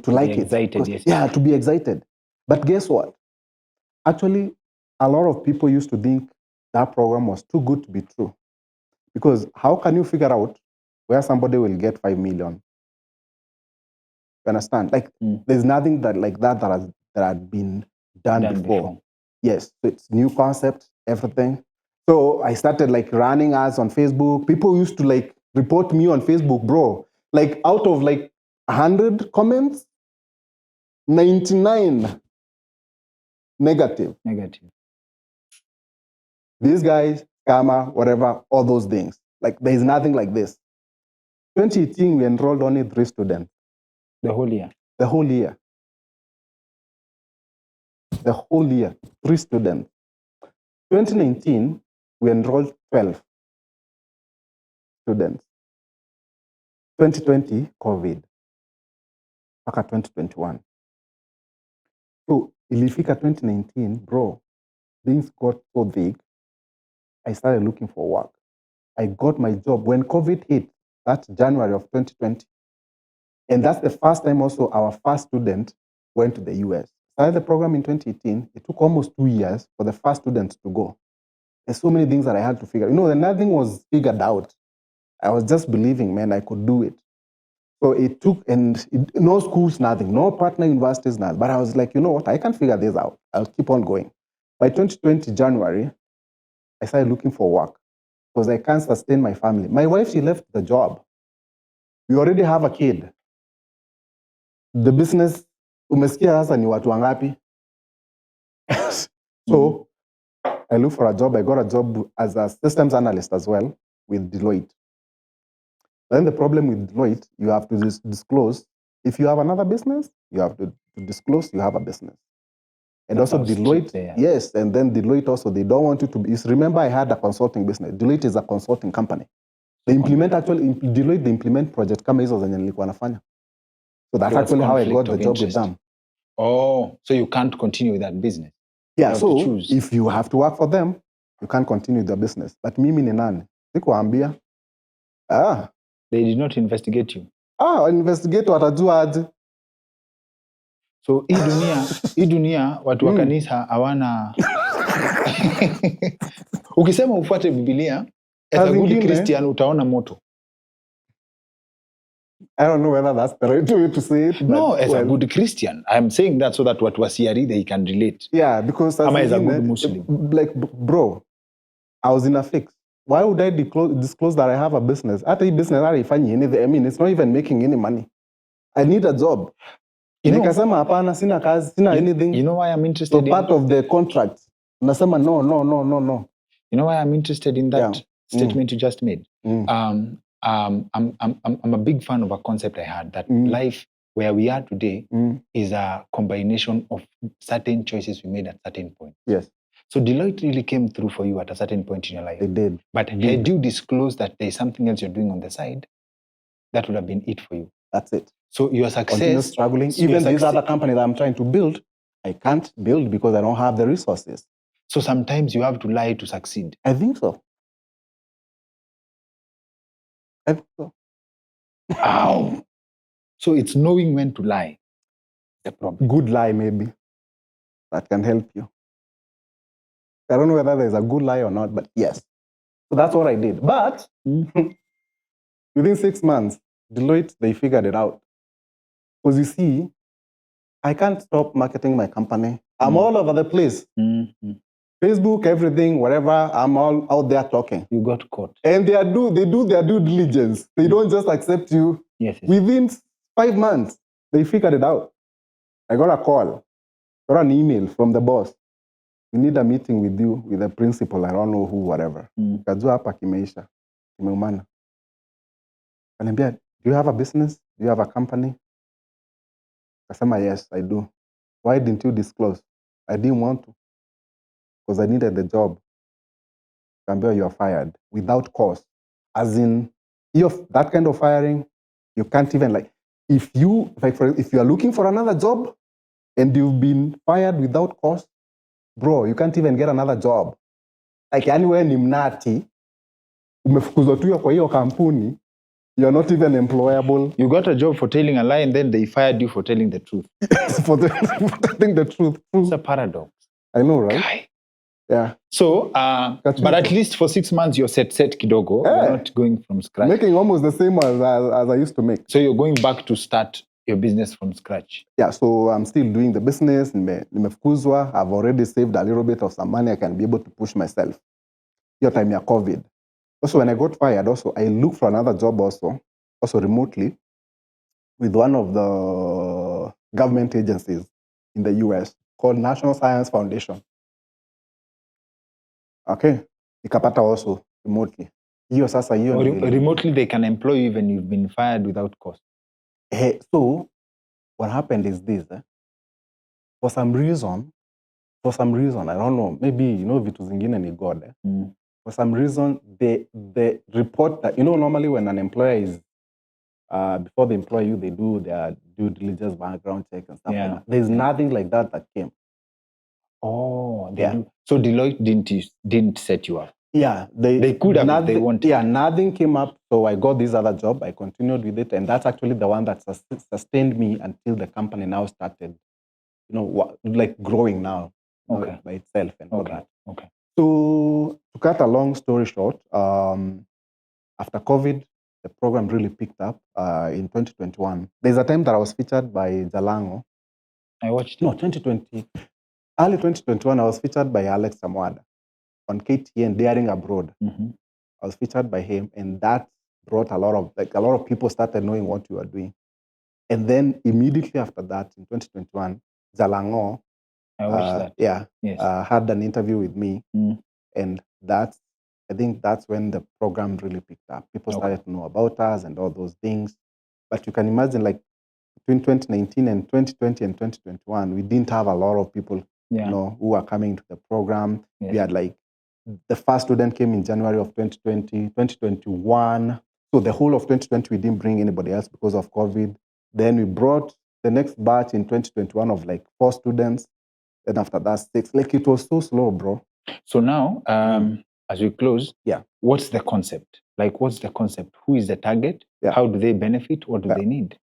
like it. Excited, yes. Yeah, to be excited. But guess what? Actually, a lot of people used to think that program was too good to be true. Because how can you figure out where somebody will get 5 million? You understand? Like, there's nothing that had been done before. Yes, so it's new concept, everything. So I started like running ads on Facebook. People used to like report me on Facebook, bro. Like out of like 100 comments, 99 negative. These guys, scammer, whatever, all those things. Like there's nothing like this. 2018, we enrolled only 3 students. The whole year? The whole year. The whole year, 3 students. 2019, we enrolled 12 students. 2020, COVID. Mpaka 2021. So, ilifika 2019, bro, things got so big. I started looking for work. I got my job when COVID hit. That's January of 2020. And that's the first time also our first student went to the US. Started the program in 2018. It took almost 2 years for the first student to go. There's so many things that I had to figure. Nothing was figured out. I was just believing, man, I could do it. So it took, no schools, nothing, no partner universities, nothing. But I was like, you know what, I can figure this out. I'll keep on going. By 2020 January, I started looking for work because I can't sustain my family. My wife, she left the job. We already have a kid. The business, umesikia sasa ni watu wangapi? So I looked for a job. I got a job as a systems analyst as well with Deloitte. Then the problem with Deloitte, you have to disclose. If you have another business, you have to disclose you have a business. And also Deloitte, yes, and then Deloitte also, they don't want you to be, remember I had a consulting business. Deloitte is a consulting company. They implement Deloitte, they implement project kama hizo zenye nilikuwa nafanya. So that's actually how I got the job with them. Oh, so you can't continue with that business? Yeah, so if you have to work for them, you can't continue the business. But mimi ni nani? Sikuambia. They did not investigate you? Investigate watajua aje. So hii dunia watu wa kanisa hawana ukisema ufuate Biblia as a good Christian utaona moto. I don't know whether that's the right way to say it. No, as a good Christian. I'm saying that so that watu wa CRE they can relate. Yeah, because as a good Muslim. Like, bro, I was in a fix. Why would I disclose that I have a business? Hata hii business haifanyi anything. I mean, it's not even making any money. I need a job. Nikasema hapana, sina kazi, sina anything. You know why I'm interested in part of the contract. Nasema no. You know why I'm interested in that statement you just made? I'm a big fan of a concept I had that life where we are today is a combination of certain choices we made at certain points. Yes. So Deloitte really came through for you at a certain point in your life. They did. But had you disclosed that there's something else you're doing on the side, that would have been it for you. That's it. So your Continue success, struggling. so your Even this success- other company that I'm trying to build, I can't build because I don't have the resources. So sometimes you have to lie to succeed. I think so. I think so. Ow. So it's knowing when to lie. The problem. Good lie, maybe, that can help you. I don't know whether there's a good lie or not, but yes. So that's what I did. But within 6 months, Deloitte, they figured it out. Because you see, I can't stop marketing my company. I'm all over the place. Mm-hmm. Facebook, everything, whatever, I'm all out there talking. You got caught. And they do their due diligence. They don't just accept you. Yes. Within 5 months, they figured it out. I got a call, got an email from the boss. We need a meeting with you, with the principal, I don't know who, whatever. Kajua hapa kimeisha, kimeumana. Kaniambia, do you have a business? Do you have a company? Kasema, yes, I do. Why didn't you disclose? I didn't want to, because I needed the job. Kambia, you are fired without cause. As in, that kind of firing, you can't even if you are looking for another job and you've been fired without cause, bro, you can't even get another job. Like anywhere ni mnati, umefukuzwa tu kwa hiyo kampuni, you're not even employable. You got a job for telling a lie and then they fired you for telling the truth. for telling the truth. It's a paradox. I know, right? Guy. Yeah. So, but at least for 6 months you're set kidogo. Yeah. You're not going from scratch. Making almost the same as I used to make. So you're going back to start your business from scratch. Yeah, so I'm still doing the business. Nimefukuzwa. I've already saved a little bit of some money. I can be able to push myself. Your time ya COVID. Also, when I got fired, also I looked for another job also remotely, with one of the government agencies in the US called National Science Foundation. Okay, ikapata also remotely. Remotely they can employ you even you've been fired without cause. So what happened is this. For some reason, I don't know, maybe vitu zingine ni God. For some reason, the report that, normally when an employer is, before they employ you, they do their due diligence, background check and stuff like that. There's nothing like that came. Oh, so Deloitte didn't set you up. Yeah, they could have if they wanted. Yeah, nothing came up. So I got this other job. I continued with it, and that's actually the one that sustained me until the company now started, growing now, by itself and all that. Okay. So to cut a long story short, after COVID, the program really picked up in 2021. There's a time that I was featured by Jalango. I watched it. No, 2020. Early 2021, I was featured by Alex Samwada on KTN, Daring Abroad. Mm-hmm. I was featured by him, and that brought a lot of people started knowing what you are doing. And then immediately after that, in 2021, Jalango, I watched that. Yeah, yes. Had an interview with me, and I think that's when the program really picked up. People started to know about us and all those things. But you can imagine, between 2019 and 2020 and 2021, we didn't have a lot of people, who were coming to the program. Yes. We had the first student came in January of 2020, 2021. So the whole of 2020, we didn't bring anybody else because of COVID. Then we brought the next batch in 2021 of 4 students. Then after that, 6. It was so slow, bro. So now, as we close, what's the concept? What's the concept? Who is the target? Yeah. How do they benefit? What do they need?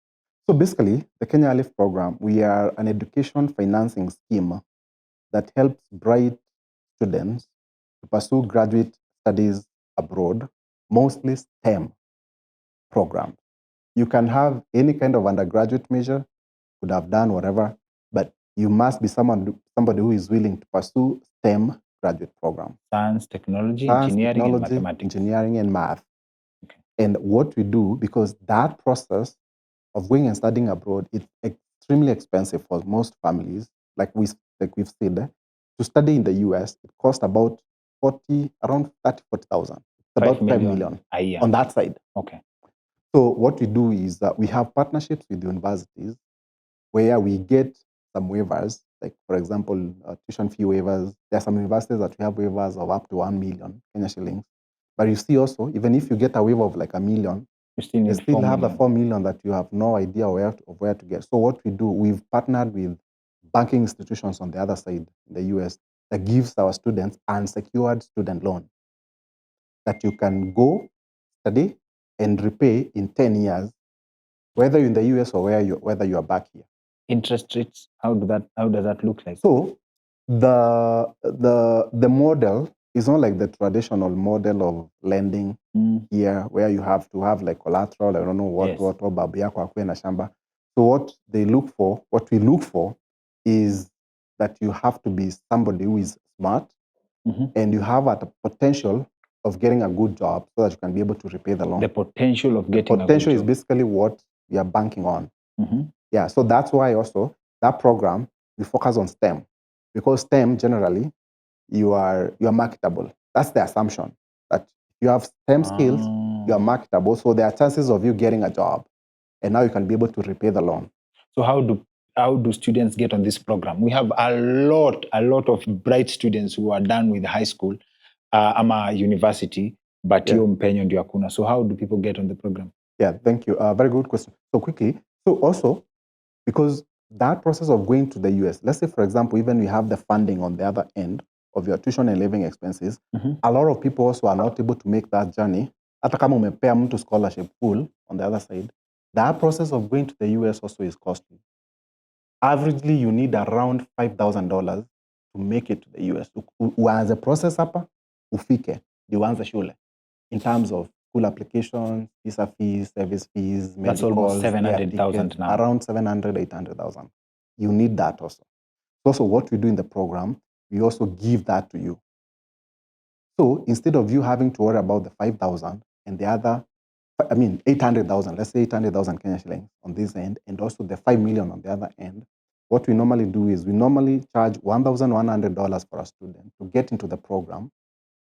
So basically, the Kenya Life program, we are an education financing scheme that helps bright students to pursue graduate studies abroad, mostly STEM program. You can have any kind of undergraduate major, could have done whatever, but you must be somebody who is willing to pursue STEM graduate program. Science, technology, engineering, and mathematics. Engineering and math. Okay. And what we do, because that process of going and studying abroad, it's extremely expensive for most families. We've said, to study in the US, it costs about around 40,000. About 5 million a year on that side. Okay. So what we do is that we have partnerships with universities where we get some waivers, for example, tuition fee waivers. There are some universities that we have waivers of up to 1 million Kenya shillings. But you see also, even if you get a waiver of $1 million, You still You need still 4 have the million. 4 million that you have no idea where to get. So what we do, we've partnered with banking institutions on the other side in the US that gives our students unsecured student loan that you can go study and repay in 10 years, whether you're in the US or whether you are back here. Interest rates, how does that look like? So the model is not like the traditional model of lending here, where you have to have like collateral. I don't know what babu yako akue na shamba. So what we look for is that you have to be somebody who is smart and you have a potential of getting a good job so that you can be able to repay the loan. The potential of getting a good job. Potential is job. basically what we are banking on. Yeah, so that's why also that program, we focus on STEM, because STEM generally, you are marketable. That's the assumption, that you have STEM skills, you are marketable, so there are chances of you getting a job, and now you can be able to repay the loan. So how do students get on this program? We have a lot of bright students who are done with high school, ama university, but hiyo mpenyo ndio hakuna. So how do people get on the program? Yeah, thank you. Very good question. So quickly, so also, because that process of going to the US, let's say, for example, even we have the funding on the other end of your tuition and living expenses, a lot of people also are not able to make that journey. Hata kama umepea mtu scholarship pool on the other side, that process of going to the US also is costly. Averagely, you need around $5,000 to make it to the US. Uanze process hapa, ufike, ndio uanze shule. In terms of school applications, visa fees, service fees, medicals. That's almost 700,000 now. Around 700, 800,000. You need that also. Also, what we do in the program, we also give that to you. So instead of you having to worry about the 5,000 and the other, 800,000, let's say 800,000 Kenya shillings on this end, and also the 5 million on the other end, what we normally do is we normally charge $1,100 for a student to get into the program.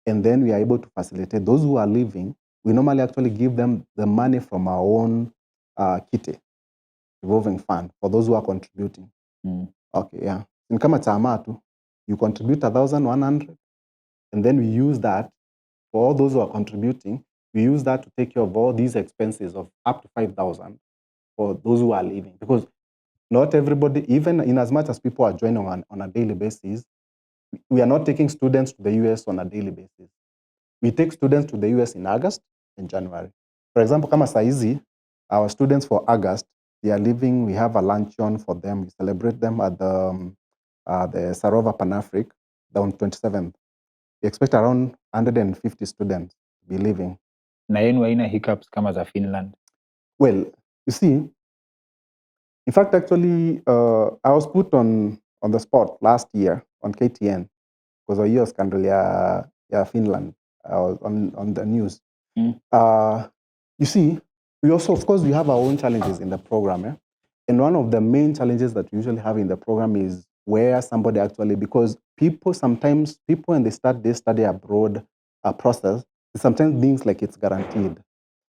And then we are able to facilitate those who are leaving. We normally actually give them the money from our own kitty, revolving fund, for those who are contributing. Okay, yeah. In kama chama tu, you contribute 1,100, and then we use that for all those who are contributing. We use that to take care of all these expenses of up to 5,000 for those who are leaving, because not everybody, even in as much as people are joining on a daily basis, we are not taking students to the US on a daily basis. We take students to the US in August and January. For example, kama saizi, our students for August, they are leaving. We have a luncheon for them. We celebrate them at the Sarova Pan-Afric on 27th. We expect around 150 students to be leaving. Na yenu haina hiccups kama za Finland? Well, you see, in fact, actually, I was put on the spot last year on KTN because of your scandal, Finland. I was on the news. You see, we also, of course, we have our own challenges in the program. And one of the main challenges that we usually have in the program is where somebody actually, because sometimes when they start this study abroad process, it sometimes thinks like it's guaranteed.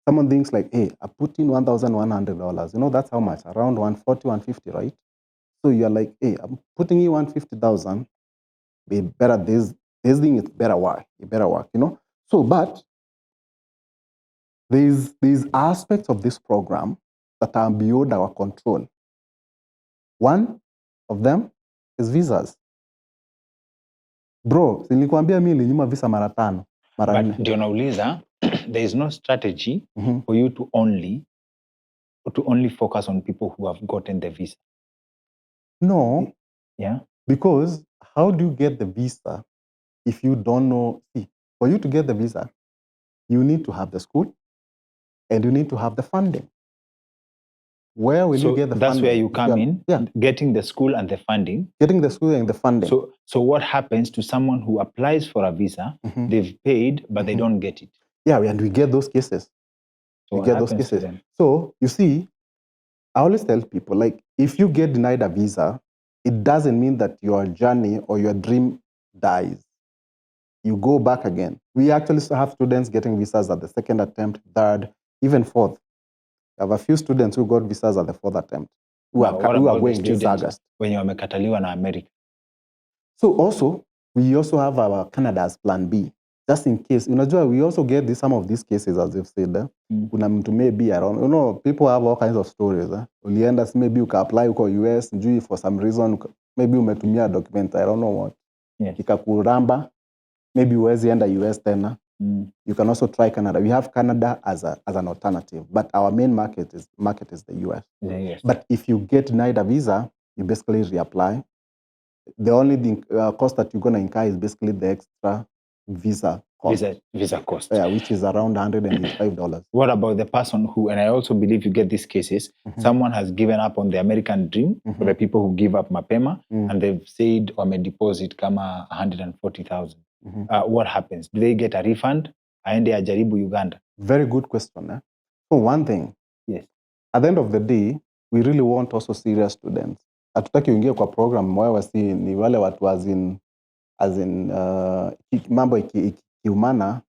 Someone thinks like, hey, I put in $1,100. You know, that's how much? Around 140, 150, right? So you're like, hey, I'm putting in 150,000. Be better this thing is better work. It better work, you know. So, but there's aspects of this program that are beyond our control. One of them is visas. Bro, nilikwambia mimi nilinyima visa mara 5, mara 4. But ndio nauliza, there is no strategy for you to only focus on people who have gotten the visa. No. Yeah. Because how do you get the visa if you don't know? See, for you to get the visa, you need to have the school and you need to have the funding. Where will you get the funding? That's where you come in, getting the school and the funding. Getting the school and the funding. So what happens to someone who applies for a visa, they've paid, but they don't get it? Yeah, and we get those cases. So we get those cases. So you see, I always tell people, like, if you get denied a visa, it doesn't mean that your journey or your dream dies. You go back again. We actually have students getting visas at the 2nd attempt, 3rd, even 4th. I have a few students who got visas at the 4th attempt who are going this August. When you are wamekataliwa na America. So also, we also have our Canada's Plan B. just in case. Unajua, we also get some of these cases, as you've said. Kuna mtu maybe around, people have all kinds of stories. Ulienda, maybe uka-apply uko US, njui for some reason, maybe umetumia document, I don't know what. Yes. Ikakuramba, maybe uwezi enda US tena. You can also try Canada. We have Canada as an alternative, but our main market is the US. Yes. But if you get denied a visa, you basically reapply. The only cost that you're going to incur is basically the extra visa cost. Visa cost. Yeah, which is around $185. What about the person who, and I also believe you get these cases, someone has given up on the American dream, for the people who give up mapema, and they've said or may deposit kama 140,000. What happens? Do they get a refund? Aende ajaribu Uganda? Very good question. So one thing, yes, at the end of the day, we really want also serious students. Hatutaki uingie kwa program wewe ni wale watu as in mambo ikiumana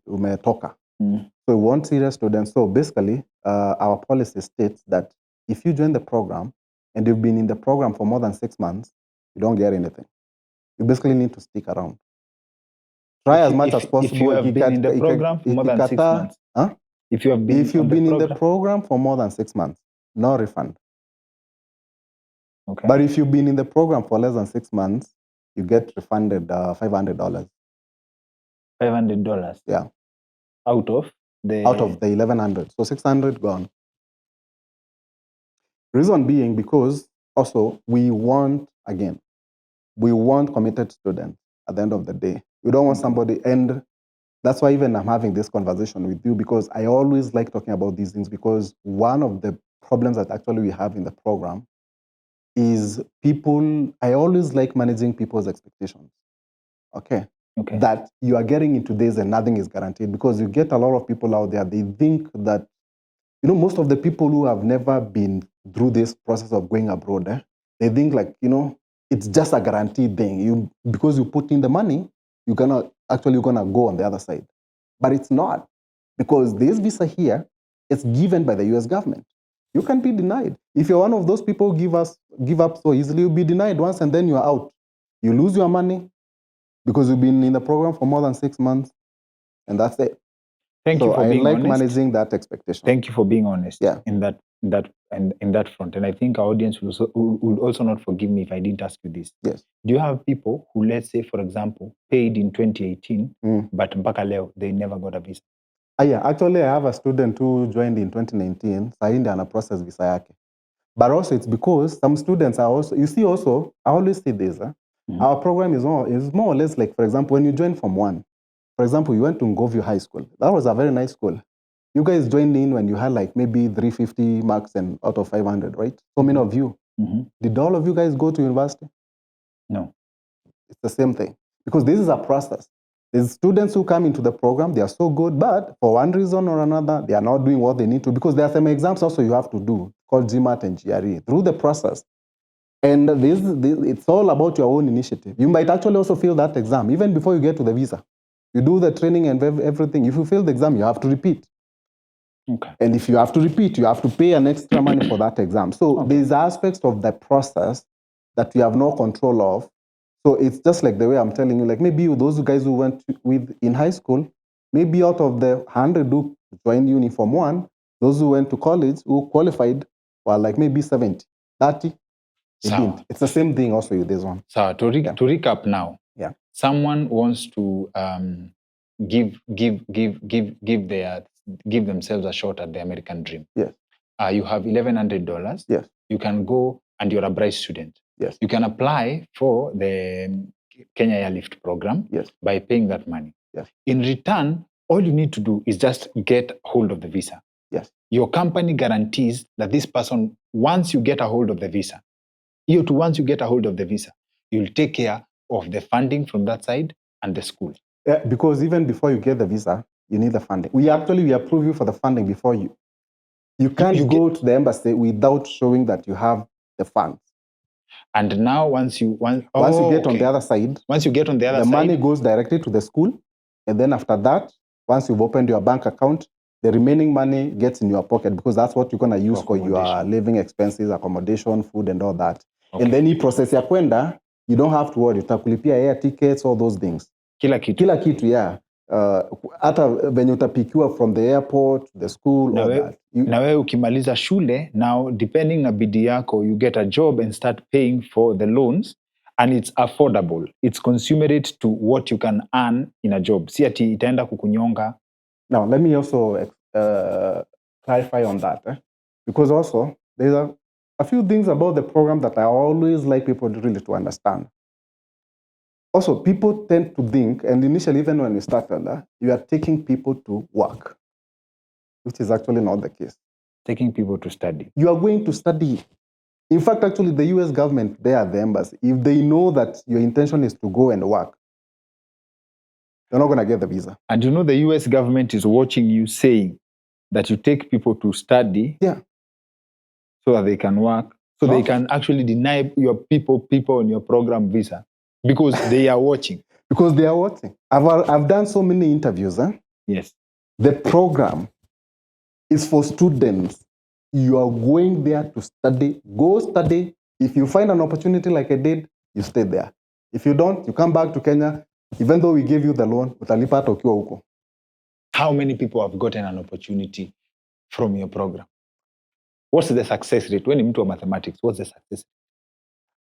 umetoka. So we want serious students. So basically, our policy states that if you join the program and you've been in the program for more than 6 months, you don't get anything. You basically need to stick around. Try as much as possible. If you have been in the program for more than 6 months. If you've been in the program for more than 6 months, no refund. Okay. But if you've been in the program for less than 6 months, you get refunded $500. $500? Yeah. Out of the 1,100. So 600 gone. Reason being because also we want committed students at the end of the day. You don't want somebody, and that's why even I'm having this conversation with you, because I always like talking about these things, because one of the problems that actually we have in the program is I always like managing people's expectations. Okay. That you are getting into this and nothing is guaranteed, because you get a lot of people out there, they think that, most of the people who have never been through this process of going abroad, they think like, it's just a guaranteed thing. Because you put in the money, you're gonna go on the other side. But it's not, because this visa here is given by the US government. You can be denied. If you're one of those people who give up so easily, you'll be denied once and then you're out. You lose your money because you've been in the program for more than 6 months, and that's it. Thank you for being honest. I like managing that expectation. Thank you for being honest. Yeah. in that front. And I think our audience will also not forgive me if I didn't ask you this. Yes. Do you have people who, let's say, for example, paid in 2018, but mpaka leo, they never got a visa? Yeah, actually, I have a student who joined in 2019. Saindi ana process visa yake. But also, it's because some students are also, you see also, I always say this, our program is more or less like, for example, when you join from one, for example, you went to Ngovio High School. That was a very nice school. You guys joined in when you had like maybe 350 marks and out of 500, right? So many of you. Did all of you guys go to university? No. It's the same thing. Because this is a process. There's students who come into the program, they are so good, but for one reason or another, they are not doing what they need to, because there are some exams also you have to do, called GMAT and GRE, through the process. And this, it's all about your own initiative. You might actually also fail that exam, even before you get to the visa. You do the training and everything. If you fail the exam, you have to repeat. Okay. And if you have to repeat, you have to pay an extra money for that exam. So there's aspects of the process that you have no control of. So it's just like the way I'm telling you, like maybe those guys who went with in high school, maybe out of the 100 who joined Uniform 1, those who went to college, who qualified, were like maybe 70, 30. It's the same thing also with this one. So to recap now, someone wants to give themselves a shot at the American dream. Yes. You have $1,100. Yes. You can go, and you're a bright student. Yes. You can apply for the Kenya Airlift program. Yes. By paying that money. Yes. In return, all you need to do is just get hold of the visa. Yes. Your company guarantees that this person, once you get a hold of the visa, you'll take care of the funding from that side and the school. Yeah, because even before you get the visa, you need the funding. We approve you for the funding before you can't go to the embassy without showing that you have the funds. And now once you get on the other side, the money goes directly to the school. And then after that, once you've opened your bank account, the remaining money gets in your pocket, because that's what you're going to use for your living expenses, accommodation, food, and all that. Okay. And then you process ya kwenda, you don't have to worry. Utakulipia air tickets, all those things. Kila kitu, yeah. hata venye utapikiwa from the airport, the school, na all we, that. Na wewe ukimaliza shule, now depending na bidii yako, you get a job and start paying for the loans, and it's affordable. It's commensurate to what you can earn in a job. Si ati itaenda kukunyonga. Now, let me also clarify on that. Because also, there's a few things about the program that I always like people really to understand. Also, people tend to think, and initially, even when you started, you are taking people to work, which is actually not the case. Taking people to study. You are going to study. In fact, actually, the US government, they are the embassy. If they know that your intention is to go and work, you're not going to get the visa. And you know the US government is watching you, saying that you take people to study, so that they can work, so they can actually deny your people on your program visa, because they are watching. Because they are watching. I've done so many interviews. Yes. The program is for students. You are going there to study. Go study. If you find an opportunity like I did, you stay there. If you don't, you come back to Kenya. Even though we gave you the loan, utalipa hata ukiwa huko. How many people have gotten an opportunity from your program? What's the success rate? When you move to mathematics, what's the success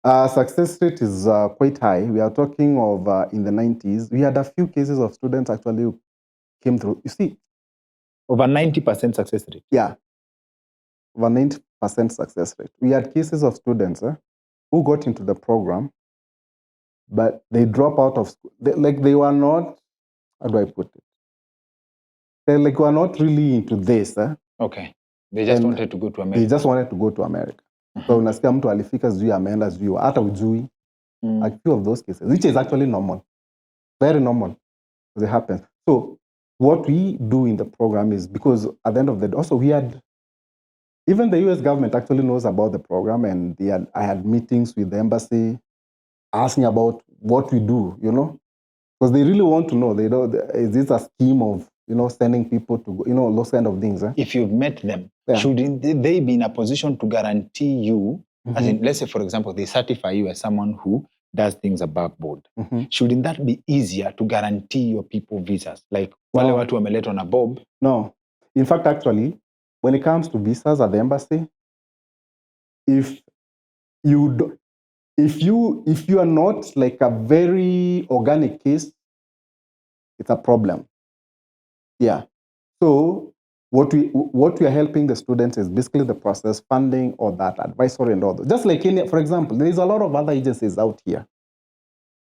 rate? Success rate is quite high. We are talking of in the 90s. We had a few cases of students actually who came through. You see, over 90% success rate. Yeah, over 90% success rate. We had cases of students who got into the program, but they drop out of school. They were not, how do I put it? They were not really into this. Okay. They just wanted to go to America. They just wanted to go to America. So unasikia mtu alifika sijui ameenda sijui hata ujui. A few of those cases, which is actually normal. Very normal. It happens. So what we do in the program is, because at the end of the day, also we had, even the US government actually knows about the program, and I had meetings with the embassy asking about what we do, because they really want to know. They know, is this a scheme of, sending people to go, those kind of things. If you've met them, shouldn't they be in a position to guarantee you, as in, let's say, for example, they certify you as someone who does things above board. Shouldn't that be easier to guarantee your people visas? Like, wale watu wameletwa na Bob? No. In fact, actually, when it comes to visas at the embassy, if you are not like a very organic case, it's a problem. Yeah. So what we are helping the students is basically the process, funding, or that advisory and all that. Just like Kenya, for example, there is a lot of other agencies out here.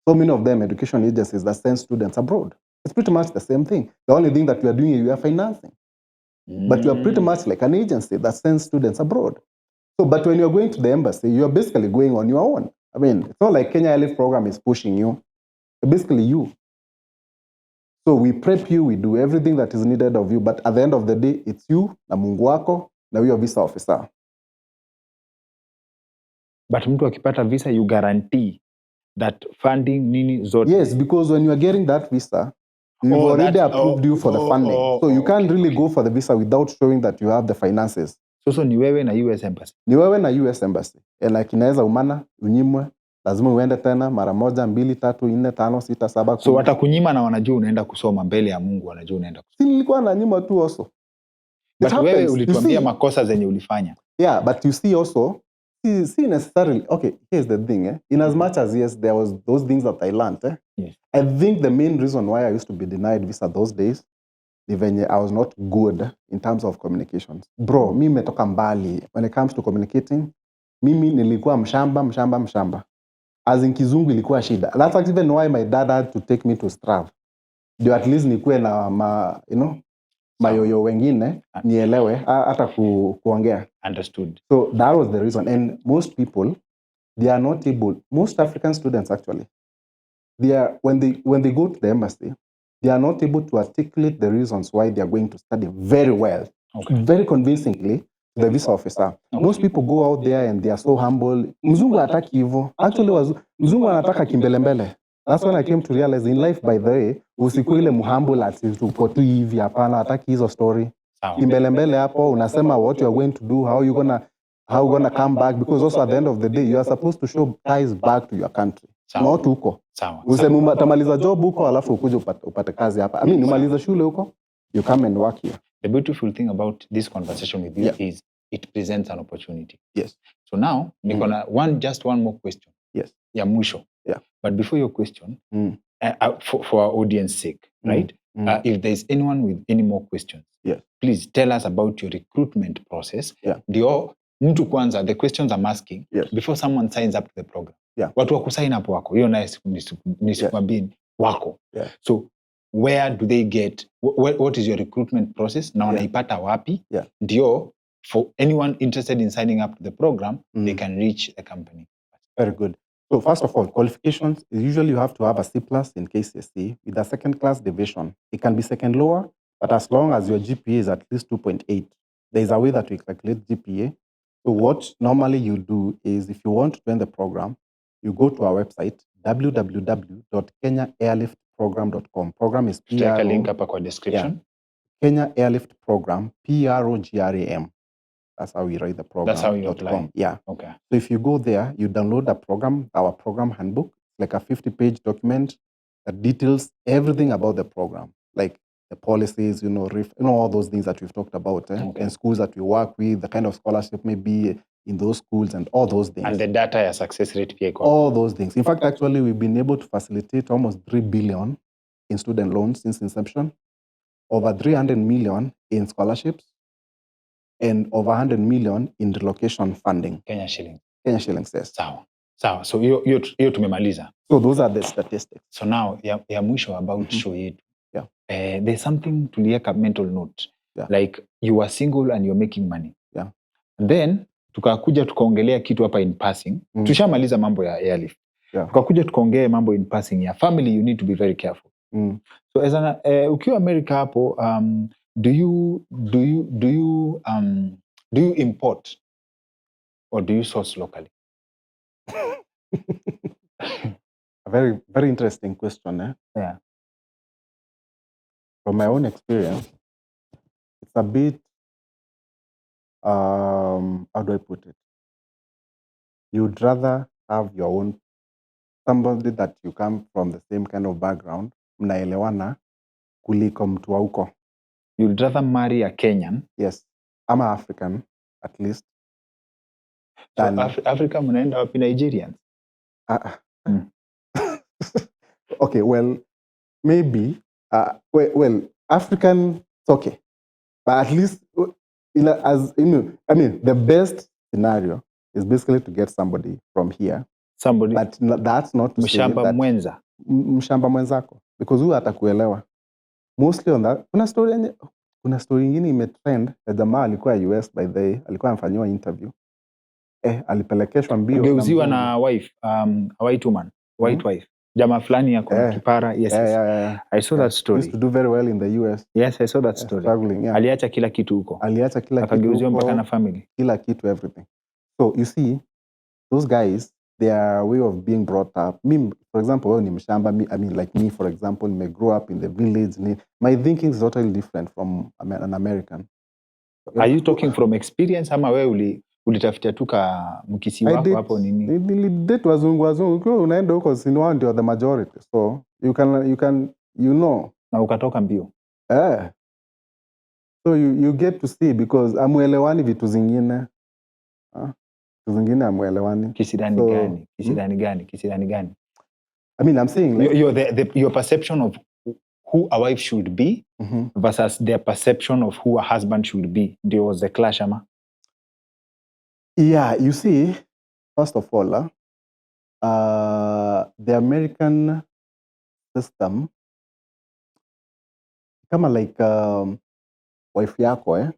So many of them education agencies that send students abroad. It's pretty much the same thing. The only thing that we are doing is we are financing. But you are pretty much like an agency that sends students abroad. So, but when you're going to the embassy, you're basically going on your own. I mean, it's not like Kenya Life program is pushing you. It's basically you. So we prep you, we do everything that is needed of you, but at the end of the day, it's you, na Mungu wako, na huyo visa officer. But mtu akipata visa, you guarantee that funding nini zote. Yes, because when you are getting that visa, we've already approved you for the funding. So you can't really go for the visa without showing that you have the finances. So ni wewe na US Embassy. Ni wewe na US Embassy. Like inaweza umana, unyimwe, lazima uende tena mara 1, 2, 3, 4, 5, 6, 7. So watakunyima na wanajua unaenda kusoma mbele ya Mungu, wanajua unaenda kusoma. Si nilikuwa na nyima tu also. But wewe ulituambia makosa zenye ulifanya. Yeah, but you see also, see necessarily, okay, here's the thing. In as much as, yes, there was those things that I learned. Yes. I think the main reason why I used to be denied visa those days, even I was not good in terms of communications. Bro, mimi metoka mbali. When it comes to communicating, mimi nilikuwa mshamba. As in kizungu ilikuwa shida. That's even why my dad had to take me to Strav. Ndio at least nikuwe na mayoyo wengine, nielewe, hata kuongea. Understood. So that was the reason. And most people, they are not able, most African students actually, they are, when they go to the embassy, they are not able to articulate the reasons why they are going to study very well, very convincingly, to the visa officer. Okay. Most people go out there and they are so humble. Mzungu hataki hivyo. Actually, mzungu anataka kimbelembele. That's when I came to realize in life, by the way, usiku ile muhumble ati tuko tu hivi, hapana, hataki hizo story. Kimbelembele hapo, unasema what you are going to do, how you gonna come back, because also at the end of the day, you are supposed to show ties back to your country. Not huko. Sawa. Useme utamaliza job huko alafu ukuje upate kazi hapa. I mean, umaliza shule huko, you come and work here. The beautiful thing about this conversation with you is it presents an opportunity. Yes. So now, Nikona, just one more question. Yes. Ya mwisho. Yeah. But before your question, for our audience sake, right? If there's anyone with any more questions, please tell us about your recruitment process. Ndio mtu kwanza, the questions I'm asking before someone signs up to the program. Watu wa kusign up wako. Hiyo nice nisikuambie wako. So where do they get what is your recruitment process? Na wanaipata wapi? Ndio for anyone interested in signing up to the program, they can reach the company. Very good. So first of all, qualifications, usually you have to have a C+ in KCSE with a second class division. It can be second lower, but as long as your GPA is at least 2.8, there is a way that we calculate GPA. So what normally you do is if you want to join the program, you go to our website, www.kenyaairliftprogram.com. Program is PRO. Take a link up kwa description. Kenya Airlift Program, PROGRAM. That's how we write the program. That's how you apply. Yeah. Okay. So if you go there, you download the program, our program handbook, like a 50-page document that details everything about the program, like the policies, all those things that we've talked about, and schools that we work with, the kind of scholarship maybe in those schools and all those things. And the data success rate. All those things. In fact, actually, we've been able to facilitate almost 3 billion in student loans since inception, over 300 million in scholarships, and over 100 million in relocation funding. Kenya shillings. Kenya shillings, yes. Sawa. So hiyo tumemaliza. So those are the statistics. So now ya mwisho about show yetu. Yeah. There's something tulieka mental note. Like you are single and you're making money. Yeah. Then tukakuja tukaongelea kitu hapa in passing. Tushamaliza mambo ya airlift. Tukakuja tukaongea mambo in passing ya family, you need to be very careful. So as ukiwa America hapo, do you import or do you source locally? A very, very interesting question, eh? Yeah. From my own experience, it's a bit, how do I put it? You'd rather have your own, somebody that you come from the same kind of background, mnaelewana, kuliko mtu wa huko. You'd rather marry a Kenyan? Yes. I'm African, at least. So Africa mnaenda wapi Nigerians? Okay, well, maybe, well, African, it's okay. But at least, the best scenario is basically to get somebody from here. Somebody. But that's not to mshamba say that mwenza. Mshamba mwenzako. Because huyu atakuelewa. Mostly on that. Kuna story ingine imetrend ya jamaa alikuwa US by the way, alikuwa anafanywa interview. Alipelekeshwa mbio. Geuziwa na wife, a white woman, white wife. Jamaa fulani ya kipara. Yes. Yeah. I saw that story. Used to do very well in the US. Yes, I saw that story. Struggling, yeah. Aliacha kila kitu huko. Akageuziwa mpaka na family. Kila kitu, everything. So you see, those guys, their way of being brought up. Me, for example, when like me, for example, may grow up in the village. My thinking is totally different from an American. Are you talking from experience ama wewe ulitafutia tu ka mkisi wako hapo nini? Nilidate wazungu. Ukiwa unaenda huko sinwa ndio the majority. So you can na ukatoka mbio. So you get to see because amuelewani vitu zingine. Zingine amuelewani. Kisirani gani? I mean, I'm saying like your perception of who a wife should be versus their perception of who a husband should be. There was a clash, ama? Yeah, you see, first of all, the American system, kama like wife yako,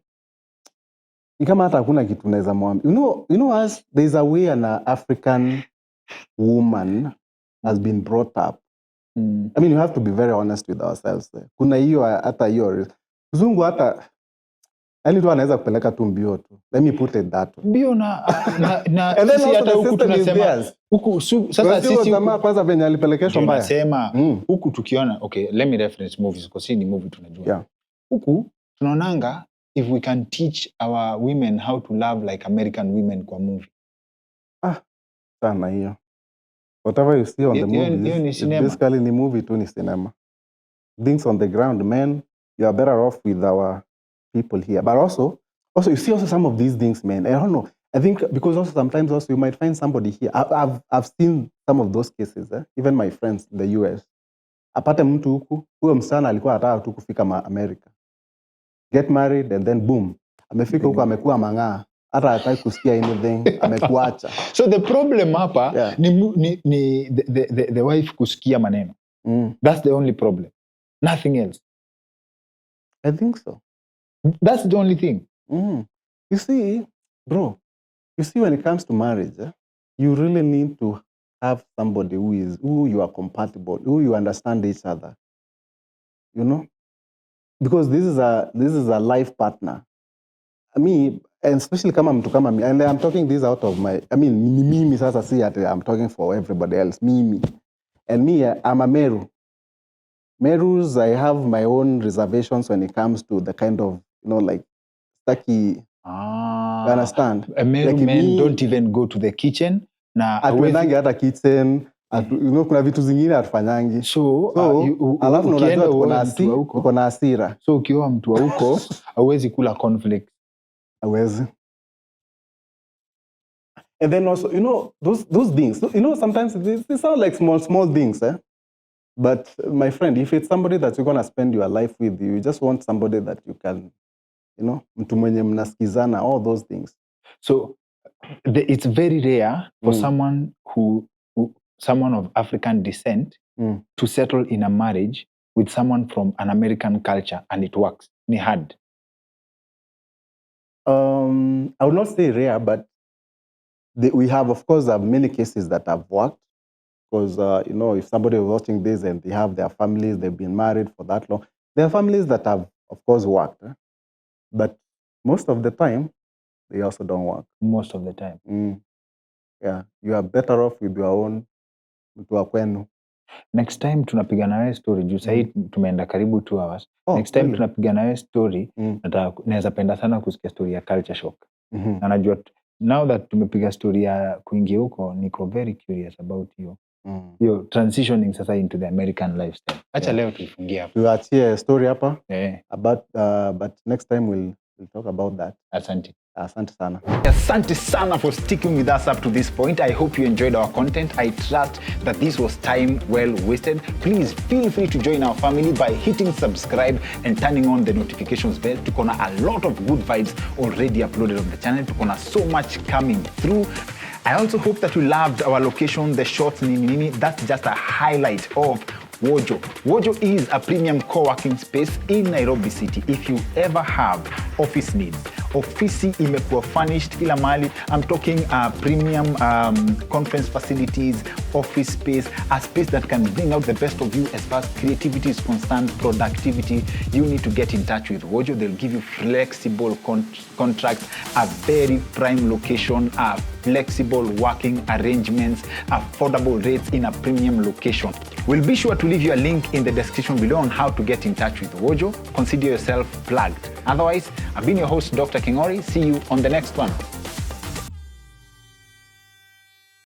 ni kama hata hakuna kitu unaweza mwambia. You know as there's a way an African woman has been brought up. I mean, you have to be very honest with ourselves. Kuna hiyo hata hiyo mzungu hata yani tu anaweza kupeleka tu mbio tu. Let me put it that way. Mbio na sisi hata huku tunasema huku sasa sisi kwanza venye alipelekeshwa mbaya. Tunasema huku tukiona, okay, let me reference movies because ni movie tunajua. Yeah. Huku tunaonanga if we can teach our women how to love like American women kwa movie. Sana hiyo. Whatever you see on the Hiyo ni movies, cinema. basically ni movie tu ni cinema. Things on the ground, man, you are better off with our people here. But also you see also some of these things, man. I don't know. I think because also sometimes also you might find somebody here. I've seen some of those cases, even my friends in the US. Apate mtu huku, huyo msichana alikuwa anataka tu kufika America. Get married and then boom. Amefika huko amekuwa mang'aa. Hata hataki kusikia anything, amekuacha. So the problem hapa ni the wife kusikia maneno. That's the only problem. Nothing else. I think so. That's the only thing. You see, bro, when it comes to marriage, you really need to have somebody who you are compatible, who you understand each other. You know? Because this is a life partner. I mean, and especially kama mtu kama me, and I'm talking this out of my, I mean, mimi sasa si ati I'm talking for everybody else, mimi. And me, I'm a Meru. Merus, I have my own reservations when it comes to the kind of, like, stucky. You understand? Meru like men don't even go to the kitchen. Na hatuendangi hata kitchen. Kuna vitu zingine hatufanyangi. So alafu unajua tuko na hasira. So ukioa mtu wa huko, hauwezi kula conflict. Hauwezi. And then also, those things, sometimes they sound like small things, But my friend, if it's somebody that you're going to spend your life with, you just want somebody that you can, mtu mwenye mnasikizana, all those things. So it's very rare for someone of African descent to settle in a marriage with someone from an American culture and it works. Ni hard. I would not say rare, but we have, of course, many cases that have worked. Because, if somebody is watching this and they have their families, they've been married for that long, there are families that have, of course, worked. But most of the time, they also don't work. Most of the time. Yeah, you are better off with your own, mtu wa kwenu. Next time tunapiga na wewe story, juu sahii tumeenda karibu 2 hours. Next time tunapiga na wewe story, naweza penda sana kusikia story ya culture shock. Na najua, now that tumepiga story ya kuingia huko, niko very curious about you. You're transitioning sasa into the American lifestyle. Acha leo tuifungie hapa. Tuachie story hapa. But next time we'll talk about that. Asante. Asante sana. Asante sana for sticking with us up to this point. I hope you enjoyed our content. I trust that this was time well wasted. Please feel free to join our family by hitting subscribe and turning on the notifications bell. Tukona a lot of good vibes already uploaded on the channel. Tukona so much coming through. I also hope that you loved our location, the shots, nini. That's just a highlight of Wojo. Wojo is a premium co-working space in Nairobi City. If you ever have office needs, ofisi imekuwa furnished kila mahali. I'm talking premium conference facilities, office space, a space that can bring out the best of you as far as creativity is concerned, productivity. You need to get in touch with Wojo. They'll give you flexible contracts, a very prime location, flexible working arrangements, affordable rates in a premium location. We'll be sure to leave you a link in the description below on how to get in touch with Wojo. Consider yourself plugged. Otherwise, I've been your host, Dr. Kingori. See you on the next one.